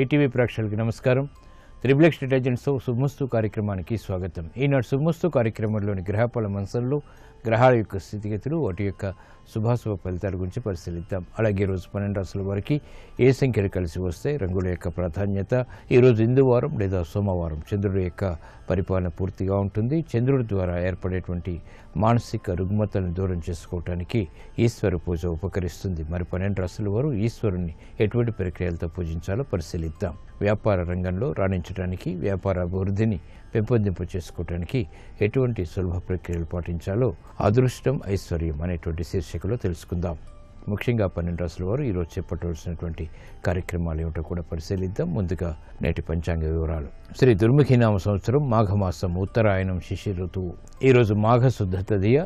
ETV ప్రేక్షకులకు నమస్కారం. Triple డిటర్జెంట్స్తో శుభమస్తు కార్యక్రమానికి స్వాగతం. ఈనాడు శుభమస్తు కార్యక్రమంలోని గ్రహఫల మంచంలో గ్రహాల యొక్క స్థితిగతులు, వాటి యొక్క శుభాశుభ ఫలితాల గురించి పరిశీలిద్దాం. అలాగే ఈరోజు 12 రాశుల వారికి ఏ సంఖ్యలు కలిసి వస్తాయి, రంగుల యొక్క ప్రాధాన్యత, ఈరోజు ఇందువారం లేదా సోమవారం చంద్రుడి యొక్క పరిపాలన పూర్తిగా ఉంటుంది. చంద్రుడి ద్వారా ఏర్పడేటువంటి మానసిక రుగ్మతలను దూరం చేసుకోవటానికి ఈశ్వర పూజ ఉపకరిస్తుంది. మరి 12 రాశుల వారు ఈశ్వరుణ్ణి ఎటువంటి ప్రక్రియలతో పూజించాలో పరిశీలిద్దాం. వ్యాపార రంగంలో రాణించడానికి, వ్యాపార అభివృద్ధిని పెంపొందింపు చేసుకోవడానికి ఎటువంటి సులభ ప్రక్రియలు పాటించాలో అదృష్టం, ఐశ్వర్యం అనేటువంటి శీర్షికలో తెలుసుకుందాం. ముఖ్యంగా 12 రాశుల వారు ఈరోజు చేపట్టవలసినటువంటి కార్యక్రమాలు ఏమిటో కూడా పరిశీలిద్దాం. ముందుగా నేటి పంచాంగ వివరాలు. శ్రీ దుర్ముఖినామ సంవత్సరం మాఘమాసం, ఉత్తరాయణం, శిశిర ఋతువు. ఈరోజు మాఘ శుద్ధ తదియ,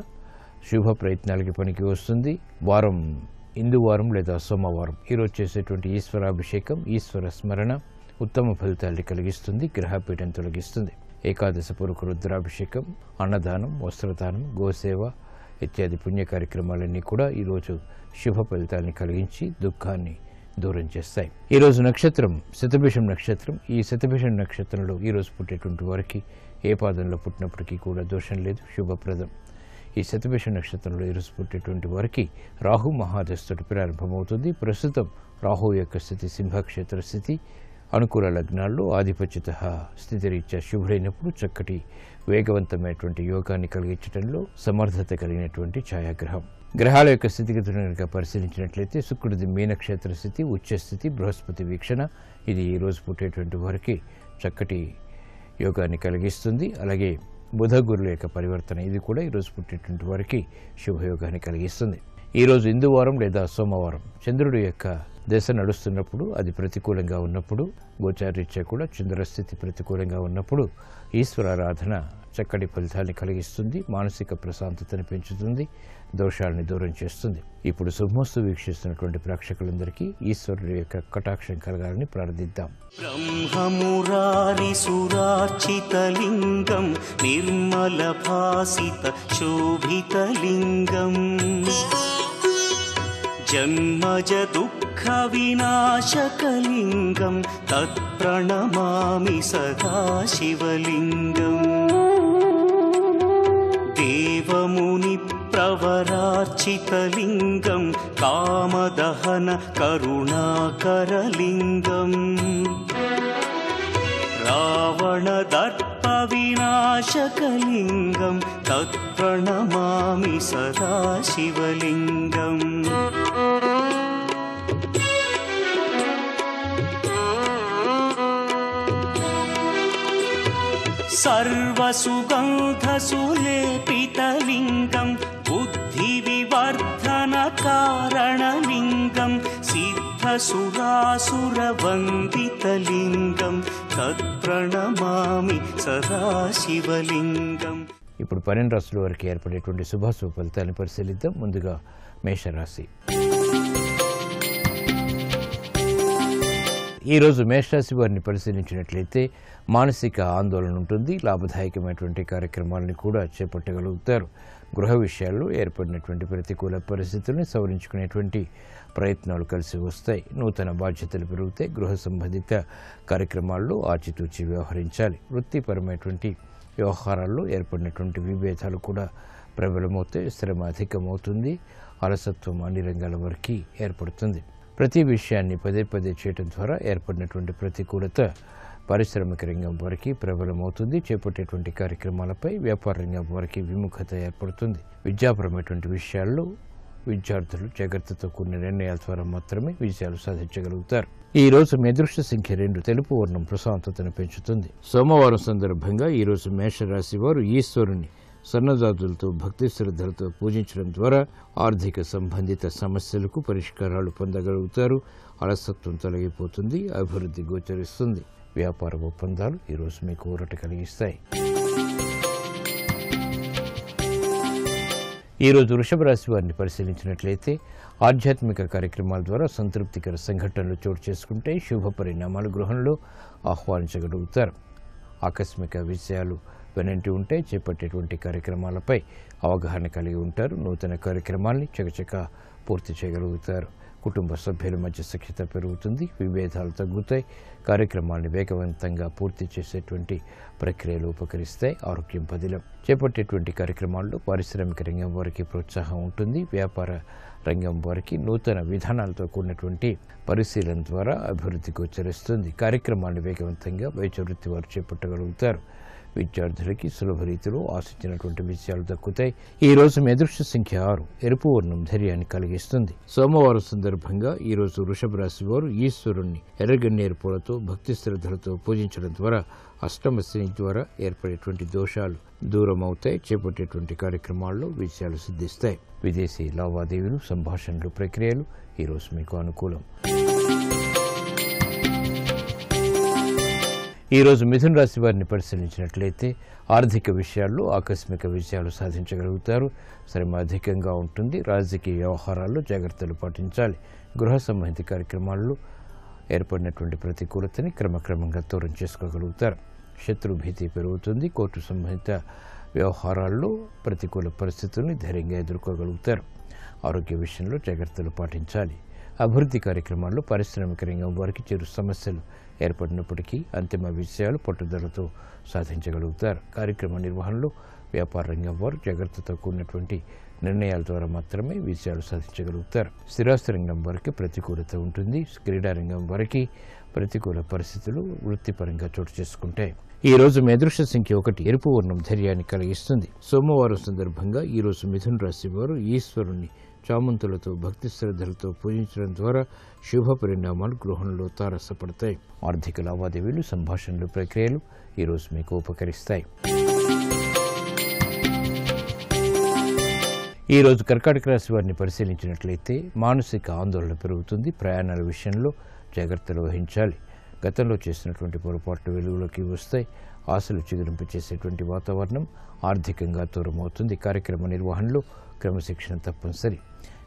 శుభ ప్రయత్నాలకి పనికి వస్తుంది. వారం ఇందువారం లేదా సోమవారం. ఈరోజు చేసేటువంటి ఈశ్వరాభిషేకం, ఈశ్వర స్మరణ ఉత్తమ ఫలితాన్ని కలిగిస్తుంది, గ్రహపీఠం తొలగిస్తుంది. ఏకాదశ పూర్వక రుద్రాభిషేకం, అన్నదానం, వస్త్రదానం, గోసేవ ఇత్యాది పుణ్య కార్యక్రమాలన్నీ కూడా ఈరోజు శుభ ఫలితాన్ని కలిగించి దుఃఖాన్ని దూరం చేస్తాయి. ఈరోజు నక్షత్రం శతభిషం నక్షత్రం. ఈ శతభిషం నక్షత్రంలో ఈరోజు పుట్టేటువంటి వారికి ఏ పాదంలో పుట్టినప్పటికీ కూడా దోషం లేదు, శుభప్రదం. ఈ శతభిషం నక్షత్రంలో ఈరోజు పుట్టేటువంటి వారికి రాహు మహాదశతోటి ప్రారంభమవుతుంది. ప్రస్తుతం రాహు యొక్క స్థితి సింహక్షేత్ర స్థితి. అనుకూల లగ్నాల్లో ఆధిపత్యత స్థితిరీత్యా శుభుడైనప్పుడు చక్కటి వేగవంతమైనటువంటి యోగాన్ని కలిగించడంలో సమర్థత కలిగినటువంటి ఛాయాగ్రహం. గ్రహాల యొక్క స్థితిగతులను కనుక పరిశీలించినట్లయితే శుక్రుడి మీనక్షేత్ర స్థితి, ఉచ్చస్థితి, బృహస్పతి వీక్షణ ఇది ఈరోజు పుట్టేటువంటి వారికి చక్కటి యోగాన్ని కలిగిస్తుంది. అలాగే బుధ గురుల యొక్క పరివర్తన ఇది కూడా ఈరోజు పుట్టేటువంటి వారికి శుభయోగాన్ని కలిగిస్తుంది. ఈరోజు ఇందువారం లేదా సోమవారం చంద్రుడి యొక్క దశ నడుస్తున్నప్పుడు, అది ప్రతికూలంగా ఉన్నప్పుడు, గోచారీత్యా కూడా చంద్రస్థితి ప్రతికూలంగా ఉన్నప్పుడు ఈశ్వరారాధన చక్కటి ఫలితాన్ని కలిగిస్తుంది, మానసిక ప్రశాంతతను పెంచుతుంది, దోషాలని దూరం చేస్తుంది. ఇప్పుడు శుభమస్తు వీక్షిస్తున్నటువంటి ప్రేక్షకులందరికీ ఈశ్వరుడి యొక్క కటాక్షం కలగాలని ప్రార్థిద్దాం. బ్రహ్మమురారి సురార్చితలింగం, నిర్మల భాసిత శోభితలింగం, జన్మజ దుఃఖ వినాశకలింగం, తత్ప్రణమామి సదా శివలింగం. దేవముని ప్రవరార్చితలింగం, కామదహన కరుణాకరలింగం, రావణ దర్ప వినాశకలింగం, తత్ప్రణమామి సదా శివలింగం. సర్వసుగంధసులేపితలింగం, బుద్ధి వివర్ధన కారణలింగం, సిద్ధసురాసురవందితలింగం, తత్ప్రణమామి సదా శివలింగం. ఇప్పుడు 12 రాశుల వారికి ఏర్పడేటువంటి శుభాశుభ ఫలితాలను పరిశీలిద్దాం. ముందుగా మేషరాశి. ఈరోజు మేషరాశి వారిని పరిశీలించినట్లయితే మానసిక ఆందోళన ఉంటుంది. లాభదాయకమైనటువంటి కార్యక్రమాలను కూడా చేపట్టగలుగుతారు. గృహ విషయాల్లో ఏర్పడినటువంటి ప్రతికూల పరిస్థితుల్ని సవరించుకునేటువంటి ప్రయత్నాలు కలిసి వస్తాయి. నూతన బాధ్యతలు పెరుగుతాయి. గృహ సంబంధిత కార్యక్రమాల్లో ఆచితూచి వ్యవహరించాలి. వృత్తిపరమైనటువంటి వ్యవహారాల్లో ఏర్పడినటువంటి విభేదాలు కూడా ప్రబలమవుతాయి. శ్రమ అధికమవుతుంది. అలసత్వం అన్ని రంగాల వరకు ఏర్పడుతుంది. ప్రతి విషయాన్ని పదే పదే చేయడం ద్వారా ఏర్పడినటువంటి ప్రతికూలత పారిశ్రామిక రంగం వరకు ప్రబలమవుతుంది. చేపట్టేటువంటి కార్యక్రమాలపై వ్యాపార రంగం వరకు విముఖత ఏర్పడుతుంది. విద్యాపరమైనటువంటి విషయాల్లో విద్యార్థులు జాగ్రత్తతో కూడిన నిర్ణయాల ద్వారా మాత్రమే విజయాలు సాధించగలుగుతారు. ఈ రోజు మీ అదృష్ట సంఖ్య 2, తెలుపు వర్ణం ప్రశాంతతను పెంచుతుంది. సోమవారం సందర్భంగా ఈరోజు మేషరాశి వారు ఈశ్వరుని సన్నజాతులతో భక్తి శ్రద్ధలతో పూజించడం ద్వారా ఆర్థిక సంబంధిత సమస్యలకు పరిష్కారాలు పొందగలుగుతారు. అలసత్వం తొలగిపోతుంది. అభివృద్ధి గోచరిస్తుంది. వ్యాపార ఒప్పందాలు ఈరోజు మీకు ఊరట కలిగిస్తాయి. ఈరోజు వృషభ రాశి వారిని పరిశీలించినట్లయితే ఆధ్యాత్మిక కార్యక్రమాల ద్వారా సంతృప్తికర సంఘటనలు చోటు చేసుకుంటే శుభ పరిణామాలు గృహంలో ఆహ్వానించగలుగుతారు. ఆకస్మిక విషయాలు వెనంటి ఉంటే చేపట్టేటువంటి కార్యక్రమాలపై అవగాహన కలిగి ఉంటారు. నూతన కార్యక్రమాల్ని చకచక పూర్తి చేయగలుగుతారు. కుటుంబ సభ్యుల మధ్య సఖ్యత పెరుగుతుంది. విభేదాలు తగ్గుతాయి. కార్యక్రమాన్ని వేగవంతంగా పూర్తి చేసేటువంటి ప్రక్రియలు ఉపకరిస్తాయి. ఆరోగ్యం పదిలం. చేపట్టేటువంటి కార్యక్రమాల్లో పారిశ్రామిక రంగం వారికి ప్రోత్సాహం ఉంటుంది. వ్యాపార రంగం వారికి నూతన విధానాలతో కూడినటువంటి పరిశీలన ద్వారా అభివృద్ధి గోచరిస్తుంది. కార్యక్రమాన్ని వేగవంతంగా వైద్య వృత్తి వారు చేపట్టగలుగుతారు. విద్యార్థులకి సులభ రీతిలో ఆశించినటువంటి విజయాలు దక్కుతాయి. ఈ రోజు మీ అదృష్ట సంఖ్య 6. ఎరుపు వర్ణం ధైర్యాన్ని కలిగిస్తుంది. సోమవారం సందర్భంగా ఈ రోజు వృషభ రాశి వారు ఈశ్వరుణ్ణి ఎర్రగన్నేరు పూలతో భక్తి శ్రద్ధలతో పూజించడం ద్వారా అష్టమ శని ద్వారా ఏర్పడేటువంటి దోషాలు దూరం అవుతాయి. చేపట్టేటువంటి కార్యక్రమాల్లో విజయాలు సిద్ధిస్తాయి. విదేశీ లావాదేవీలు, సంభాషణలు, ప్రక్రియలు ఈ రోజు మీకు అనుకూలం. ఈ రోజు మిథున రాశి వారిని పరిశీలించినట్లయితే ఆర్థిక విషయాల్లో ఆకస్మిక విజయాలు సాధించగలుగుతారు. శ్రమ అధికంగా ఉంటుంది. రాజకీయ వ్యవహారాల్లో జాగ్రత్తలు పాటించాలి. గృహ సంబంధిత కార్యక్రమాల్లో ఏర్పడినటువంటి ప్రతికూలతని క్రమక్రమంగా దూరం చేసుకోగలుగుతారు. శత్రు భీతి పెరుగుతుంది. కోర్టు సంబంధిత వ్యవహారాల్లో ప్రతికూల పరిస్థితుల్ని ధైర్యంగా ఎదుర్కోగలుగుతారు. ఆరోగ్య విషయంలో జాగ్రత్తలు పాటించాలి. అభివృద్ధి కార్యక్రమాల్లో పారిశ్రామిక రంగం వారికి చిరు సమస్యలు ఏర్పడినప్పటికీ అంతిమ విజయాలు పట్టుదలతో సాధించగలుగుతారు. కార్యక్రమ నిర్వహణలో వ్యాపార రంగం వారు జాగ్రత్తతో కూడినటువంటి నిర్ణయాల ద్వారా మాత్రమే విజయాలు సాధించగలుగుతారు. స్థిరాస్తి రంగం వారికి ప్రతికూలత ఉంటుంది. క్రీడారంగం వారికి ప్రతికూల పరిస్థితులు వృత్తిపరంగా చోటు చేసుకుంటాయి. ఈ రోజు మీ అదృష్ట సంఖ్య 1. ఎరుపు వర్ణం ధైర్యాన్ని కలిగిస్తుంది. సోమవారం సందర్భంగా ఈ రోజు మిథున రాశి వారు ఈశ్వరుణ్ణి చామంతులతో భక్తి శ్రద్ధలతో పూజించడం ద్వారా శుభ పరిణామాలు గృహంలో తారసపడతాయి. ఆర్థిక లావాదేవీలు, సంభాషణలు, ప్రక్రియలు ఈరోజు మీకు ఉపకరిస్తాయి. ఈ రోజు కర్కాటక రాశి వారిని పరిశీలించినట్లయితే మానసిక ఆందోళన పెరుగుతుంది. ప్రయాణాల విషయంలో జాగ్రత్తలు వహించాలి. గతంలో చేసినటువంటి పొరపాట్లు వెలుగులోకి వస్తాయి. ఆశలు చిగురింపు చేసేటువంటి వాతావరణం ఆర్థికంగా దూరమవుతుంది. కార్యక్రమ నిర్వహణలో క్రమశిక్షణ తప్పనిసరి.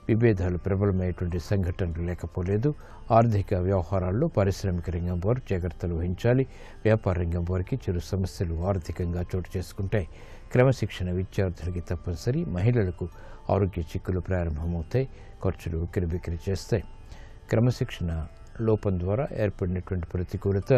విభేదాలు ప్రబలమైనటువంటి సంఘటనలు లేకపోలేదు. ఆర్థిక వ్యవహారాల్లో పారిశ్రామిక రంగం వారు జాగ్రత్తలు వహించాలి. వ్యాపార రంగం వారికి చిరు సమస్యలు ఆర్థికంగా చోటు చేసుకుంటాయి. క్రమశిక్షణ విద్యార్థులకి తప్పనిసరి. మహిళలకు ఆరోగ్య చిక్కులు ప్రారంభమవుతాయి. ఖర్చులు ఉక్కిరిబిక్కిరి చేస్తాయి. క్రమశిక్షణ లోపం ద్వారా ఏర్పడినటువంటి ప్రతికూలత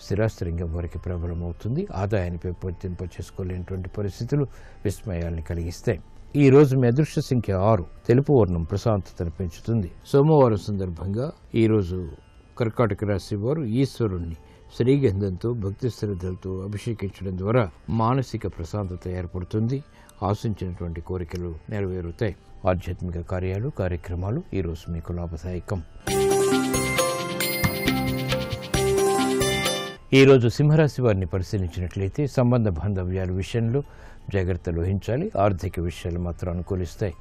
స్థిరాస్తి రంగం వారికి ప్రబలమవుతుంది. ఆదాయాన్ని పెంపొందింప చేసుకోలేనటువంటి పరిస్థితులు విస్మయాల్ని కలిగిస్తాయి. ఈ రోజు మీ అదృష్ట సంఖ్య 6. తెలుపు వర్ణం ప్రశాంతతను పెంచుతుంది. సోమవారం సందర్భంగా ఈ రోజు కర్కాటక రాశి వారు ఈశ్వరుణ్ణి శ్రీగంధంతో భక్తి శ్రద్ధలతో అభిషేకించడం ద్వారా మానసిక ప్రశాంతత ఏర్పడుతుంది. ఆశించినటువంటి కోరికలు నెరవేరుతాయి. ఆధ్యాత్మిక కార్యక్రమాలు ఈ రోజు మీకు లాభదాయకం. ఈ రోజు సింహరాశి వారిని పరిశీలించినట్లయితే సంబంధ బాంధవ్యాల విషయంలో జాగ్రత్తలు వహించాలి. ఆర్థిక విషయాలు మాత్రం అనుకూలిస్తాయి.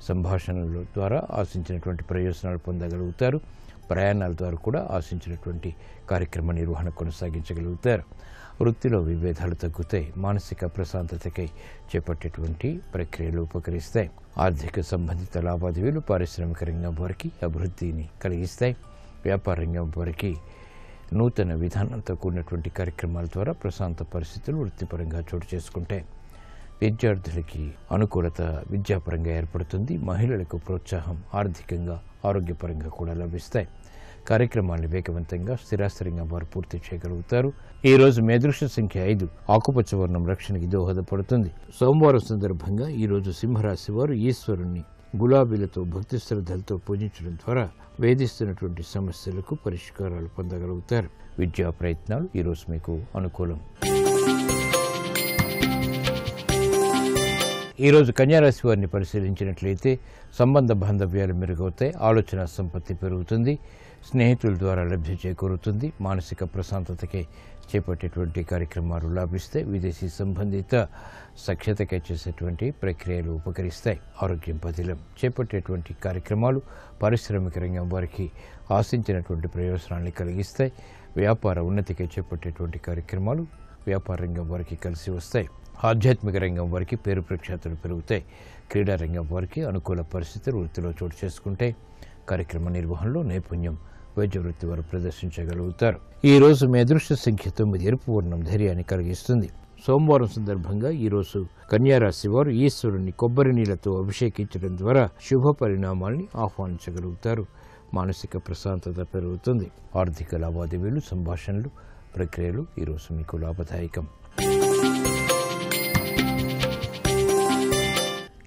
సంభాషణల ద్వారా ఆశించినటువంటి ప్రయోజనాలు పొందగలుగుతారు. ప్రయాణాల ద్వారా కూడా ఆశించినటువంటి కార్యక్రమ నిర్వహణ కొనసాగించగలుగుతారు. వృత్తిలో విభేదాలు తగ్గుతాయి. మానసిక ప్రశాంతతకై చేపట్టేటువంటి ప్రక్రియలు ఉపకరిస్తాయి. ఆర్థిక సంబంధిత లావాదేవీలు పారిశ్రామిక రంగం వారికి అభివృద్ధిని కలిగిస్తాయి. వ్యాపార రంగం వారికి నూతన విధానాలతో కూడినటువంటి కార్యక్రమాల ద్వారా ప్రశాంత పరిస్థితులు వృత్తిపరంగా చోటు చేసుకుంటాయి. విద్యార్థులకి అనుకూలత విద్యాపరంగా ఏర్పడుతుంది. మహిళలకు ప్రోత్సాహం ఆర్థికంగా ఆరోగ్యపరంగా కూడా లభిస్తాయి. కార్యక్రమాన్ని వేగవంతంగా స్థిరాస్తి రంగం వారు పూర్తి చేయగలుగుతారు. ఈ రోజు మీ అదృష్ట సంఖ్య 5. ఆకుపచ్చ వర్ణం రక్షణకి దోహదపడుతుంది. సోమవారం సందర్భంగా ఈ రోజు సింహరాశి వారు ఈశ్వరుణ్ణి గులాబీలతో భక్తి శ్రద్ధలతో పూజించడం ద్వారా వేధిస్తున్నటువంటి సమస్యలకు పరిష్కారాలు పొందగలుగుతారు. విద్యా ప్రయత్నాలు ఈరోజు మీకు అనుకూలం. ఈరోజు కన్యారాశి వారిని పరిశీలించినట్లయితే సంబంధ బాంధవ్యాలు మెరుగవుతాయి. ఆలోచన సంపత్తి పెరుగుతుంది. స్నేహితుల ద్వారా లబ్ధి చేకూరుతుంది. మానసిక ప్రశాంతతకే చేపట్టేటువంటి కార్యక్రమాలు లాభిస్తాయి. విదేశీ సంబంధిత సఖ్యతకై చేసేటువంటి ప్రక్రియలు ఉపకరిస్తాయి. ఆరోగ్యం పదిలం. చేపట్టేటువంటి కార్యక్రమాలు పారిశ్రామిక రంగం వారికి ఆశించినటువంటి ప్రయోజనాన్ని కలిగిస్తాయి. వ్యాపార ఉన్నతికై చేపట్టేటువంటి కార్యక్రమాలు వ్యాపార రంగం వారికి కలిసి వస్తాయి. ఆధ్యాత్మిక రంగం వారికి పేరు ప్రఖ్యాతులు పెరుగుతాయి. క్రీడా రంగం వారికి అనుకూల పరిస్థితులు వృత్తిలో చోటు చేసుకుంటాయి. కార్యక్రమ నిర్వహణలో నైపుణ్యం వైద్య వృత్తి వారు ప్రదర్శించగలుగుతారు. ఈ రోజు మీ అదృష్ట సంఖ్య 9. ఎరుపు వర్ణం ధైర్యాన్ని కలిగిస్తుంది. సోమవారం సందర్భంగా ఈ రోజు కన్యారాశి వారు ఈశ్వరుని కొబ్బరి నీళ్లతో అభిషేకించడం ద్వారా శుభ పరిణామాల్ని ఆహ్వానించగలుగుతారు. మానసిక ప్రశాంతత పెరుగుతుంది. ఆర్థిక లావాదేవీలు, సంభాషణలు, ప్రక్రియలు ఈరోజు మీకు లాభదాయకం.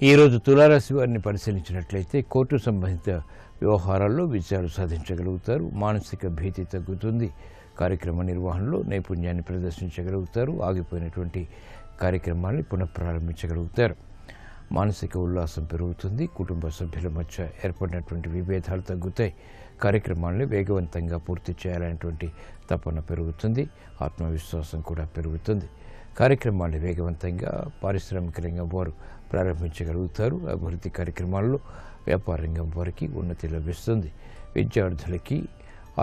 ఈరోజు తులారాశి వారిని పరిశీలించినట్లయితే కోర్టు సంబంధిత వ్యవహారాల్లో విజయాలు సాధించగలుగుతారు. మానసిక భీతి తగ్గుతుంది. కార్యక్రమ నిర్వహణలో నైపుణ్యాన్ని ప్రదర్శించగలుగుతారు. ఆగిపోయినటువంటి కార్యక్రమాన్ని పునఃప్రారంభించగలుగుతారు. మానసిక ఉల్లాసం పెరుగుతుంది. కుటుంబ సభ్యుల మధ్య ఏర్పడినటువంటి విభేదాలు తగ్గుతాయి. కార్యక్రమాలను వేగవంతంగా పూర్తి చేయాలనేటువంటి తపన పెరుగుతుంది. ఆత్మవిశ్వాసం కూడా పెరుగుతుంది. కార్యక్రమాన్ని వేగవంతంగా పారిశ్రామిక రంగం వారు ప్రారంభించగలుగుతారు. అభివృద్ధి కార్యక్రమాల్లో వ్యాపార రంగం వారికి ఉన్నతి లభిస్తుంది. విద్యార్థులకి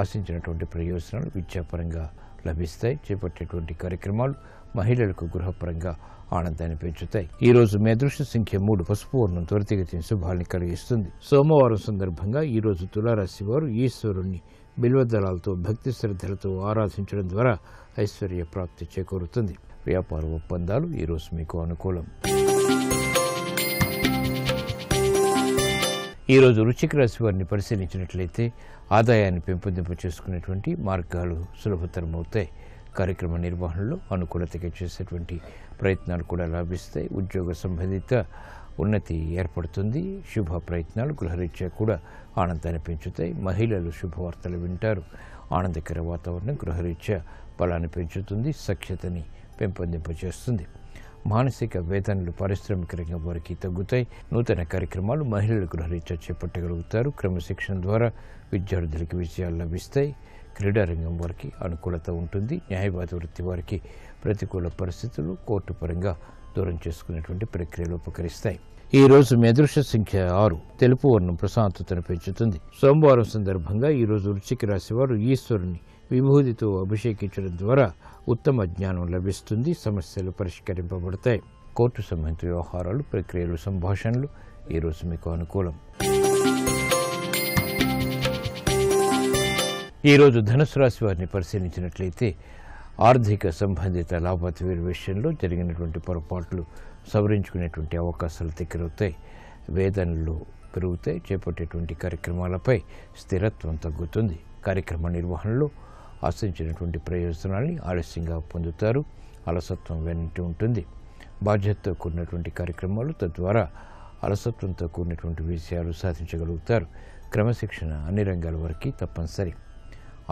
ఆశించినటువంటి ప్రయోజనాలు విద్యాపరంగా లభిస్తాయి. చేపట్టేటువంటి కార్యక్రమాలు మహిళలకు గృహపరంగా ఆనందాన్ని పెంచుతాయి. ఈ రోజు మీ అదృష్ట సంఖ్య 3. పసుపు వర్ణం త్వరితగతిన శుభాల్ని కలిగిస్తుంది. సోమవారం సందర్భంగా ఈ రోజు తులారాశి వారు ఈశ్వరుణ్ణి బిల్వదళాలతో భక్తి శ్రద్ధలతో ఆరాధించడం ద్వారా ఐశ్వర్య ప్రాప్తి చేకూరుతుంది. వ్యాపార ఒప్పందాలు ఈరోజు మీకు అనుకూలం. ఈరోజు వృశ్చిక రాశి వారిని పరిశీలించినట్లయితే ఆదాయాన్ని పెంపొందింప చేసుకునేటువంటి మార్గాలు సులభతరమవుతాయి. కార్యక్రమ నిర్వహణలో అనుకూలతగా చేసేటువంటి ప్రయత్నాలు కూడా లాభిస్తాయి. ఉద్యోగ సంబంధిత ఉన్నతి ఏర్పడుతుంది. శుభ ప్రయత్నాలు గృహరీత్యా కూడా ఆనందాన్ని పెంచుతాయి. మహిళలు శుభవార్తలు వింటారు. ఆనందకర వాతావరణం గృహరీత్యా బలాన్ని పెంచుతుంది. సఖ్యతని పెంపొందింపచేస్తుంది. మానసిక వేదనలు పారిశ్రామిక రంగం వారికి తగ్గుతాయి. నూతన కార్యక్రమాలు మహిళలు గృహరీత్యా చేపట్టగలుగుతారు. క్రమశిక్షణ ద్వారా విద్యార్థులకు విజయాలు లభిస్తాయి. క్రీడారంగం వారికి అనుకూలత ఉంటుంది. న్యాయవాద వృత్తి వారికి ప్రతికూల పరిస్థితులు కోర్టు పరంగా దూరం చేసుకునేటువంటి ప్రక్రియలు ఉపకరిస్తాయి. ఈ రోజు మీ అదృష్ట సంఖ్య 6. తెలుపు వర్ణం ప్రశాంతతను పెంచుతుంది. సోమవారం సందర్భంగా ఈ రోజు వృశ్చిక రాశి వారు ఈశ్వరుని విభూతితో అభిషేకించడం ద్వారా ఉత్తమ జ్ఞానం లభిస్తుంది. సమస్యలు పరిష్కరింపబడతాయి. కోర్టు సంబంధిత వ్యవహారాలు, ప్రక్రియలు, సంభాషణలు ఈరోజు మీకు అనుకూలం. ఈరోజు ధనుసు రాశి వారిని పరిశీలించినట్లయితే ఆర్థిక సంబంధిత లావాదేవీల విషయంలో జరిగినటువంటి పొరపాట్లు సవరించుకునేటువంటి అవకాశాలు దగ్గరవుతాయి. వేదనలు పెరుగుతాయి. చేపట్టేటువంటి కార్యక్రమాలపై స్థిరత్వం తగ్గుతుంది. కార్యక్రమ నిర్వహణలో ఆశించినటువంటి ప్రయోజనాల్ని ఆలస్యంగా పొందుతారు. అలసత్వం వెంటి ఉంటుంది. బాధ్యతతో కూడినటువంటి కార్యక్రమాలు తద్వారా అలసత్వంతో కూడినటువంటి విషయాలు సాధించగలుగుతారు. క్రమశిక్షణ అన్ని రంగాల వరకు తప్పనిసరి.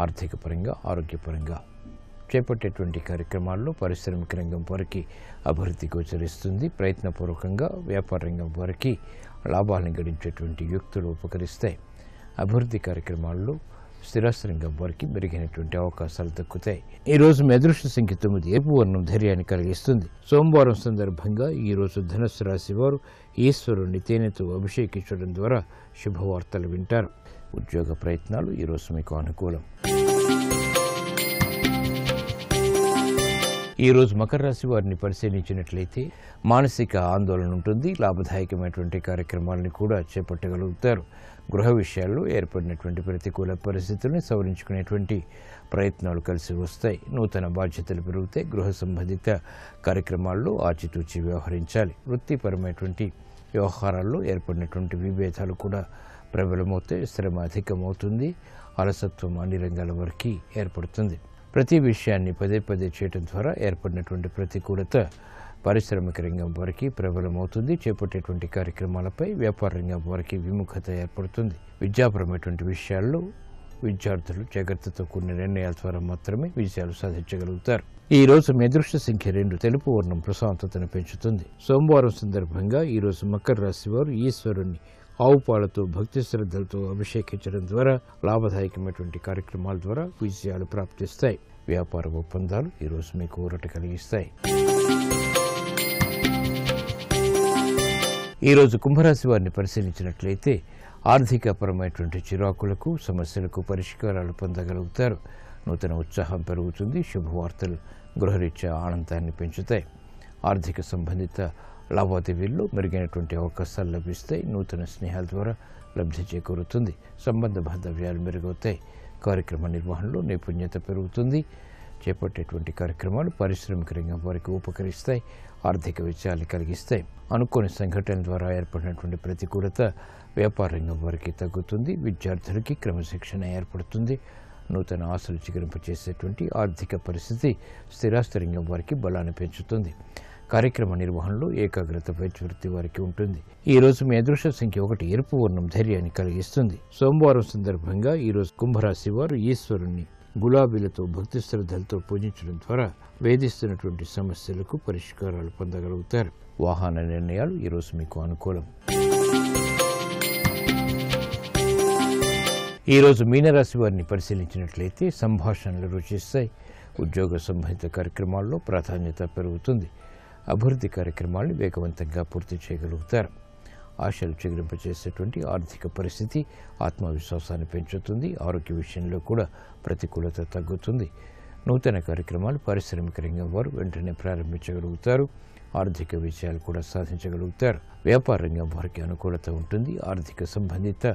ఆర్థిక పరంగా, ఆరోగ్యపరంగా చేపట్టేటువంటి కార్యక్రమాల్లో పారిశ్రామిక రంగం వారికి అభివృద్ధి గోచరిస్తుంది. ప్రయత్నపూర్వకంగా వ్యాపార రంగం వారికి లాభాలను గడించేటువంటి యుక్తులు ఉపకరిస్తాయి. అభివృద్ధి కార్యక్రమాల్లో స్థిరాస్తి రంగం వారికి మెరుగైనటువంటి అవకాశాలు దక్కుతాయి. ఈ రోజు మీ అదృష్ట సంఖ్య 9. ఎరుపు వర్ణం ధైర్యాన్ని కలిగిస్తుంది. సోమవారం సందర్భంగా ఈ రోజు ధనుస్సు రాశి వారు ఈశ్వరుణ్ణి తేనెతో అభిషేకించడం ద్వారా శుభవార్తలు వింటారు. ఉద్యోగ ప్రయత్నాలు ఈరోజు మీకు అనుకూలం. ఈరోజు మకర రాశి వారిని పరిశీలించినట్లయితే మానసిక ఆందోళన ఉంటుంది. లాభదాయకమైనటువంటి కార్యక్రమాలను కూడా చేపట్టగలుగుతారు. గృహ విషయాల్లో ఏర్పడినటువంటి ప్రతికూల పరిస్థితుల్ని సవరించుకునేటువంటి ప్రయత్నాలు కలిసి వస్తాయి. నూతన బాధ్యతలు పెరుగుతాయి. గృహ సంబంధిత కార్యక్రమాల్లో ఆచితూచి వ్యవహరించాలి. వృత్తిపరమైనటువంటి వ్యవహారాల్లో ఏర్పడినటువంటి విభేదాలు కూడా ప్రబలమవుతాయి. శ్రమ అధికమవుతుంది. అలసత్వం అన్ని రంగాల వరకు ఏర్పడుతుంది. ప్రతి విషయాన్ని పదే పదే చేయడం ద్వారా ఏర్పడినటువంటి ప్రతికూలత పారిశ్రామిక రంగం వారికి ప్రబలమవుతుంది. చేపట్టేటువంటి కార్యక్రమాలపై వ్యాపార రంగం వారికి విముఖత ఏర్పడుతుంది. విద్యాపరమైనటువంటి విషయాల్లో విద్యార్థులు జాగ్రత్తతో కూడిన నిర్ణయాల ద్వారా మాత్రమే విజయాలు సాధించగలుగుతారు. ఈ రోజు మీ అదృష్ట సంఖ్య 2. తెలుపు వర్ణం ప్రశాంతతను పెంచుతుంది. సోమవారం సందర్భంగా ఈ రోజు మకర రాశి వారు ఈశ్వరుణ్ణి ఆవు పాలతో భక్తి శ్రద్ధలతో అభిషేకించడం ద్వారా లాభదాయకమైనటువంటి కార్యక్రమాల ద్వారా విజయాలు ప్రాప్తిస్తాయి. వ్యాపార ఒప్పందాలు ఈరోజు మీకు ఊరట కలిగిస్తాయి. ఈరోజు కుంభరాశి వారిని పరిశీలించినట్లయితే ఆర్థికపరమైనటువంటి చిరాకులకు, సమస్యలకు పరిష్కారాలు పొందగలుగుతారు. నూతన ఉత్సాహం పెరుగుతుంది. శుభవార్తలు గృహరీత్యా ఆనందాన్ని పెంచుతాయి. ఆర్థిక సంబంధిత లావాదేవీల్లో మెరుగైనటువంటి అవకాశాలు లభిస్తాయి. నూతన స్నేహాల ద్వారా లబ్ధి చేకూరుతుంది. సంబంధ బాంధవ్యాలు మెరుగవుతాయి. కార్యక్రమ నిర్వహణలో నైపుణ్యత పెరుగుతుంది. చేపట్టేటువంటి కార్యక్రమాలు పారిశ్రామిక రంగం వారికి ఉపకరిస్తాయి, ఆర్థిక విజయాలు కలిగిస్తాయి. అనుకోని సంఘటనల ద్వారా ఏర్పడినటువంటి ప్రతికూలత వ్యాపార రంగం వారికి తగ్గుతుంది. విద్యార్థులకి క్రమశిక్షణ ఏర్పడుతుంది. నూతన ఆశలు చిగురింపచేసేటువంటి ఆర్థిక పరిస్థితి స్థిరాస్తి రంగం వారికి బలాన్ని పెంచుతుంది. కార్యక్రమ నిర్వహణలో ఏకాగ్రత వృత్తి వారికి ఉంటుంది. ఈ రోజు మీ అదృష్ట సంఖ్య 1. ఎరుపు వర్ణం ధైర్యాన్ని కలిగిస్తుంది. సోమవారం సందర్భంగా ఈరోజు కుంభరాశి వారు ఈశ్వరుణ్ణి గులాబీలతో భక్తి శ్రద్ధలతో పూజించడం ద్వారా వేధిస్తున్నటువంటి సమస్యలకు పరిష్కారాలు పొందగలుగుతారు. వాహన నిర్ణయాలు ఈరోజు మీకు అనుకూలం. ఈరోజు మీనరాశి వారిని పరిశీలించినట్లయితే సంభాషణలు రుచిస్తాయి. ఉద్యోగ సంబంధిత కార్యక్రమాల్లో ప్రాధాన్యత పెరుగుతుంది. అభివృద్ధి కార్యక్రమాలను వేగవంతంగా పూర్తి చేయగలుగుతారు. ఆశలు చిగురింపచేసేటువంటి ఆర్థిక పరిస్థితి ఆత్మవిశ్వాసాన్ని పెంచుతుంది. ఆరోగ్య విషయంలో కూడా ప్రతికూలత తగ్గుతుంది. నూతన కార్యక్రమాలు పారిశ్రామిక రంగం వారు వెంటనే ప్రారంభించగలుగుతారు. ఆర్థిక విజయాలు కూడా సాధించగలుగుతారు. వ్యాపార రంగం వారికి అనుకూలత ఉంటుంది. ఆర్థిక సంబంధిత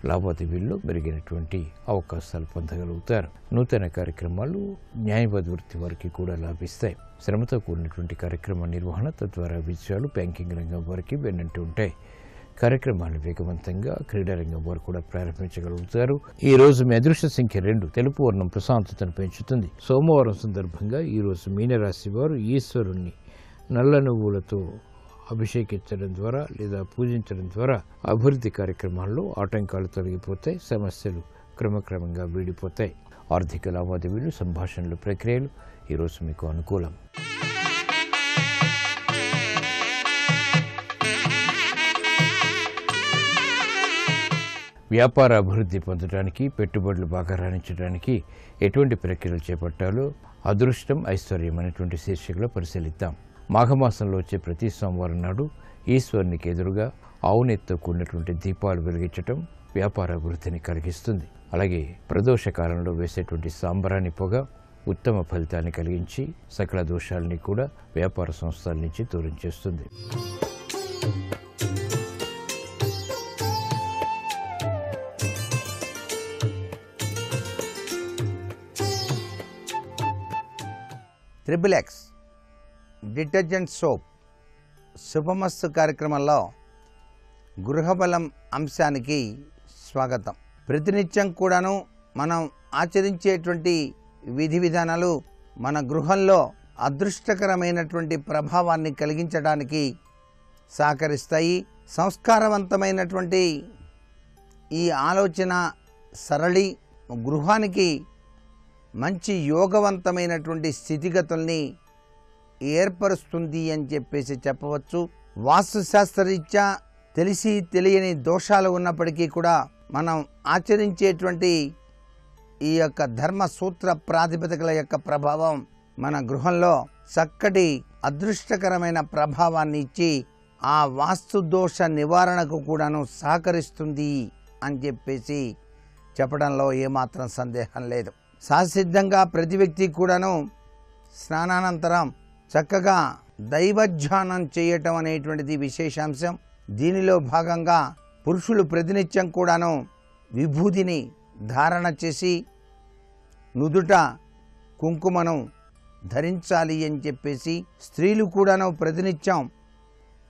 లావాదేవీల్లో మెరుగైనటువంటి అవకాశాలు పొందగలుగుతారు. నూతన కార్యక్రమాలు న్యాయవాద వృత్తి వారికి కూడా లాభిస్తాయి. శ్రమతో కూడినటువంటి కార్యక్రమ నిర్వహణ తద్వారా విజయాలు బ్యాంకింగ్ రంగం వారికి వెన్నంటి ఉంటాయి. కార్యక్రమాలు వేగవంతంగా క్రీడా రంగం వారు కూడా ప్రారంభించగలుగుతారు. ఈ రోజు మీ అదృష్ట సంఖ్య 2. తెలుపు వర్ణం ప్రశాంతతను పెంచుతుంది. సోమవారం సందర్భంగా ఈరోజు మీనరాశి వారు ఈశ్వరుణ్ణి నల్ల నువ్వులతో అభిషేకించడం ద్వారా లేదా పూజించడం ద్వారా అభివృద్ధి కార్యక్రమాల్లో ఆటంకాలు తొలగిపోతాయి. సమస్యలు క్రమక్రమంగా వీడిపోతాయి. ఆర్థిక లావాదేవీలు, సంభాషణలు, ప్రక్రియలు ఈరోజు మీకు అనుకూలం. వ్యాపార అభివృద్ధి పొందడానికి, పెట్టుబడులు బాగా రాణించడానికి ఎటువంటి ప్రక్రియలు చేపట్టాలో అదృష్టం, ఐశ్వర్యం అనేటువంటి శీర్షికలో పరిశీలిద్దాం. మాఘమాసంలో వచ్చే ప్రతి సోమవారం నాడు ఈశ్వరునికి ఎదురుగా ఆవునెత్తో కూడినటువంటి దీపాలు వెలిగించటం వ్యాపార అభివృద్ధిని కలిగిస్తుంది. అలాగే ప్రదోష కాలంలో వేసేటువంటి సాంబ్రాణి పొగ ఉత్తమ ఫలితాన్ని కలిగించి సకల దోషాలని కూడా వ్యాపార సంస్థల నుంచి దూరం చేస్తుంది. XXX డిటర్జెంట్ సోప్ శుభమస్తు కార్యక్రమంలో గృహబలం అంశానికి స్వాగతం. ప్రతినిత్యం కూడాను మనం ఆచరించేటువంటి విధి విధానాలు మన గృహంలో అదృష్టకరమైనటువంటి ప్రభావాన్ని కలిగించడానికి సహకరిస్తాయి. సంస్కారవంతమైనటువంటి ఈ ఆలోచన సరళి గృహానికి మంచి యోగవంతమైనటువంటి స్థితిగతుల్ని ఏర్పరుస్తుంది అని చెప్పవచ్చు. వాస్తుశాస్త్రరీత్యా తెలిసి తెలియని దోషాలు ఉన్నప్పటికీ కూడా మనం ఆచరించేటువంటి ఈ యొక్క ధర్మ సూత్ర ప్రాతిపదికల యొక్క ప్రభావం మన గృహంలో చక్కటి అదృష్టకరమైన ప్రభావాన్ని ఇచ్చి ఆ వాస్తు దోష నివారణకు కూడాను సహకరిస్తుంది అని చెప్పడంలో ఏమాత్రం సందేహం లేదు. సహసిద్ధంగా ప్రతి వ్యక్తి కూడాను స్నానానంతరం చక్కగా దైవధ్యానం చేయటం అనేటువంటిది విశేషాంశం. దీనిలో భాగంగా పురుషులు ప్రతినిత్యం కూడాను విభూతిని ధారణ చేసి నుదుట కుంకుమను ధరించాలి అని స్త్రీలు కూడాను ప్రతినిత్యం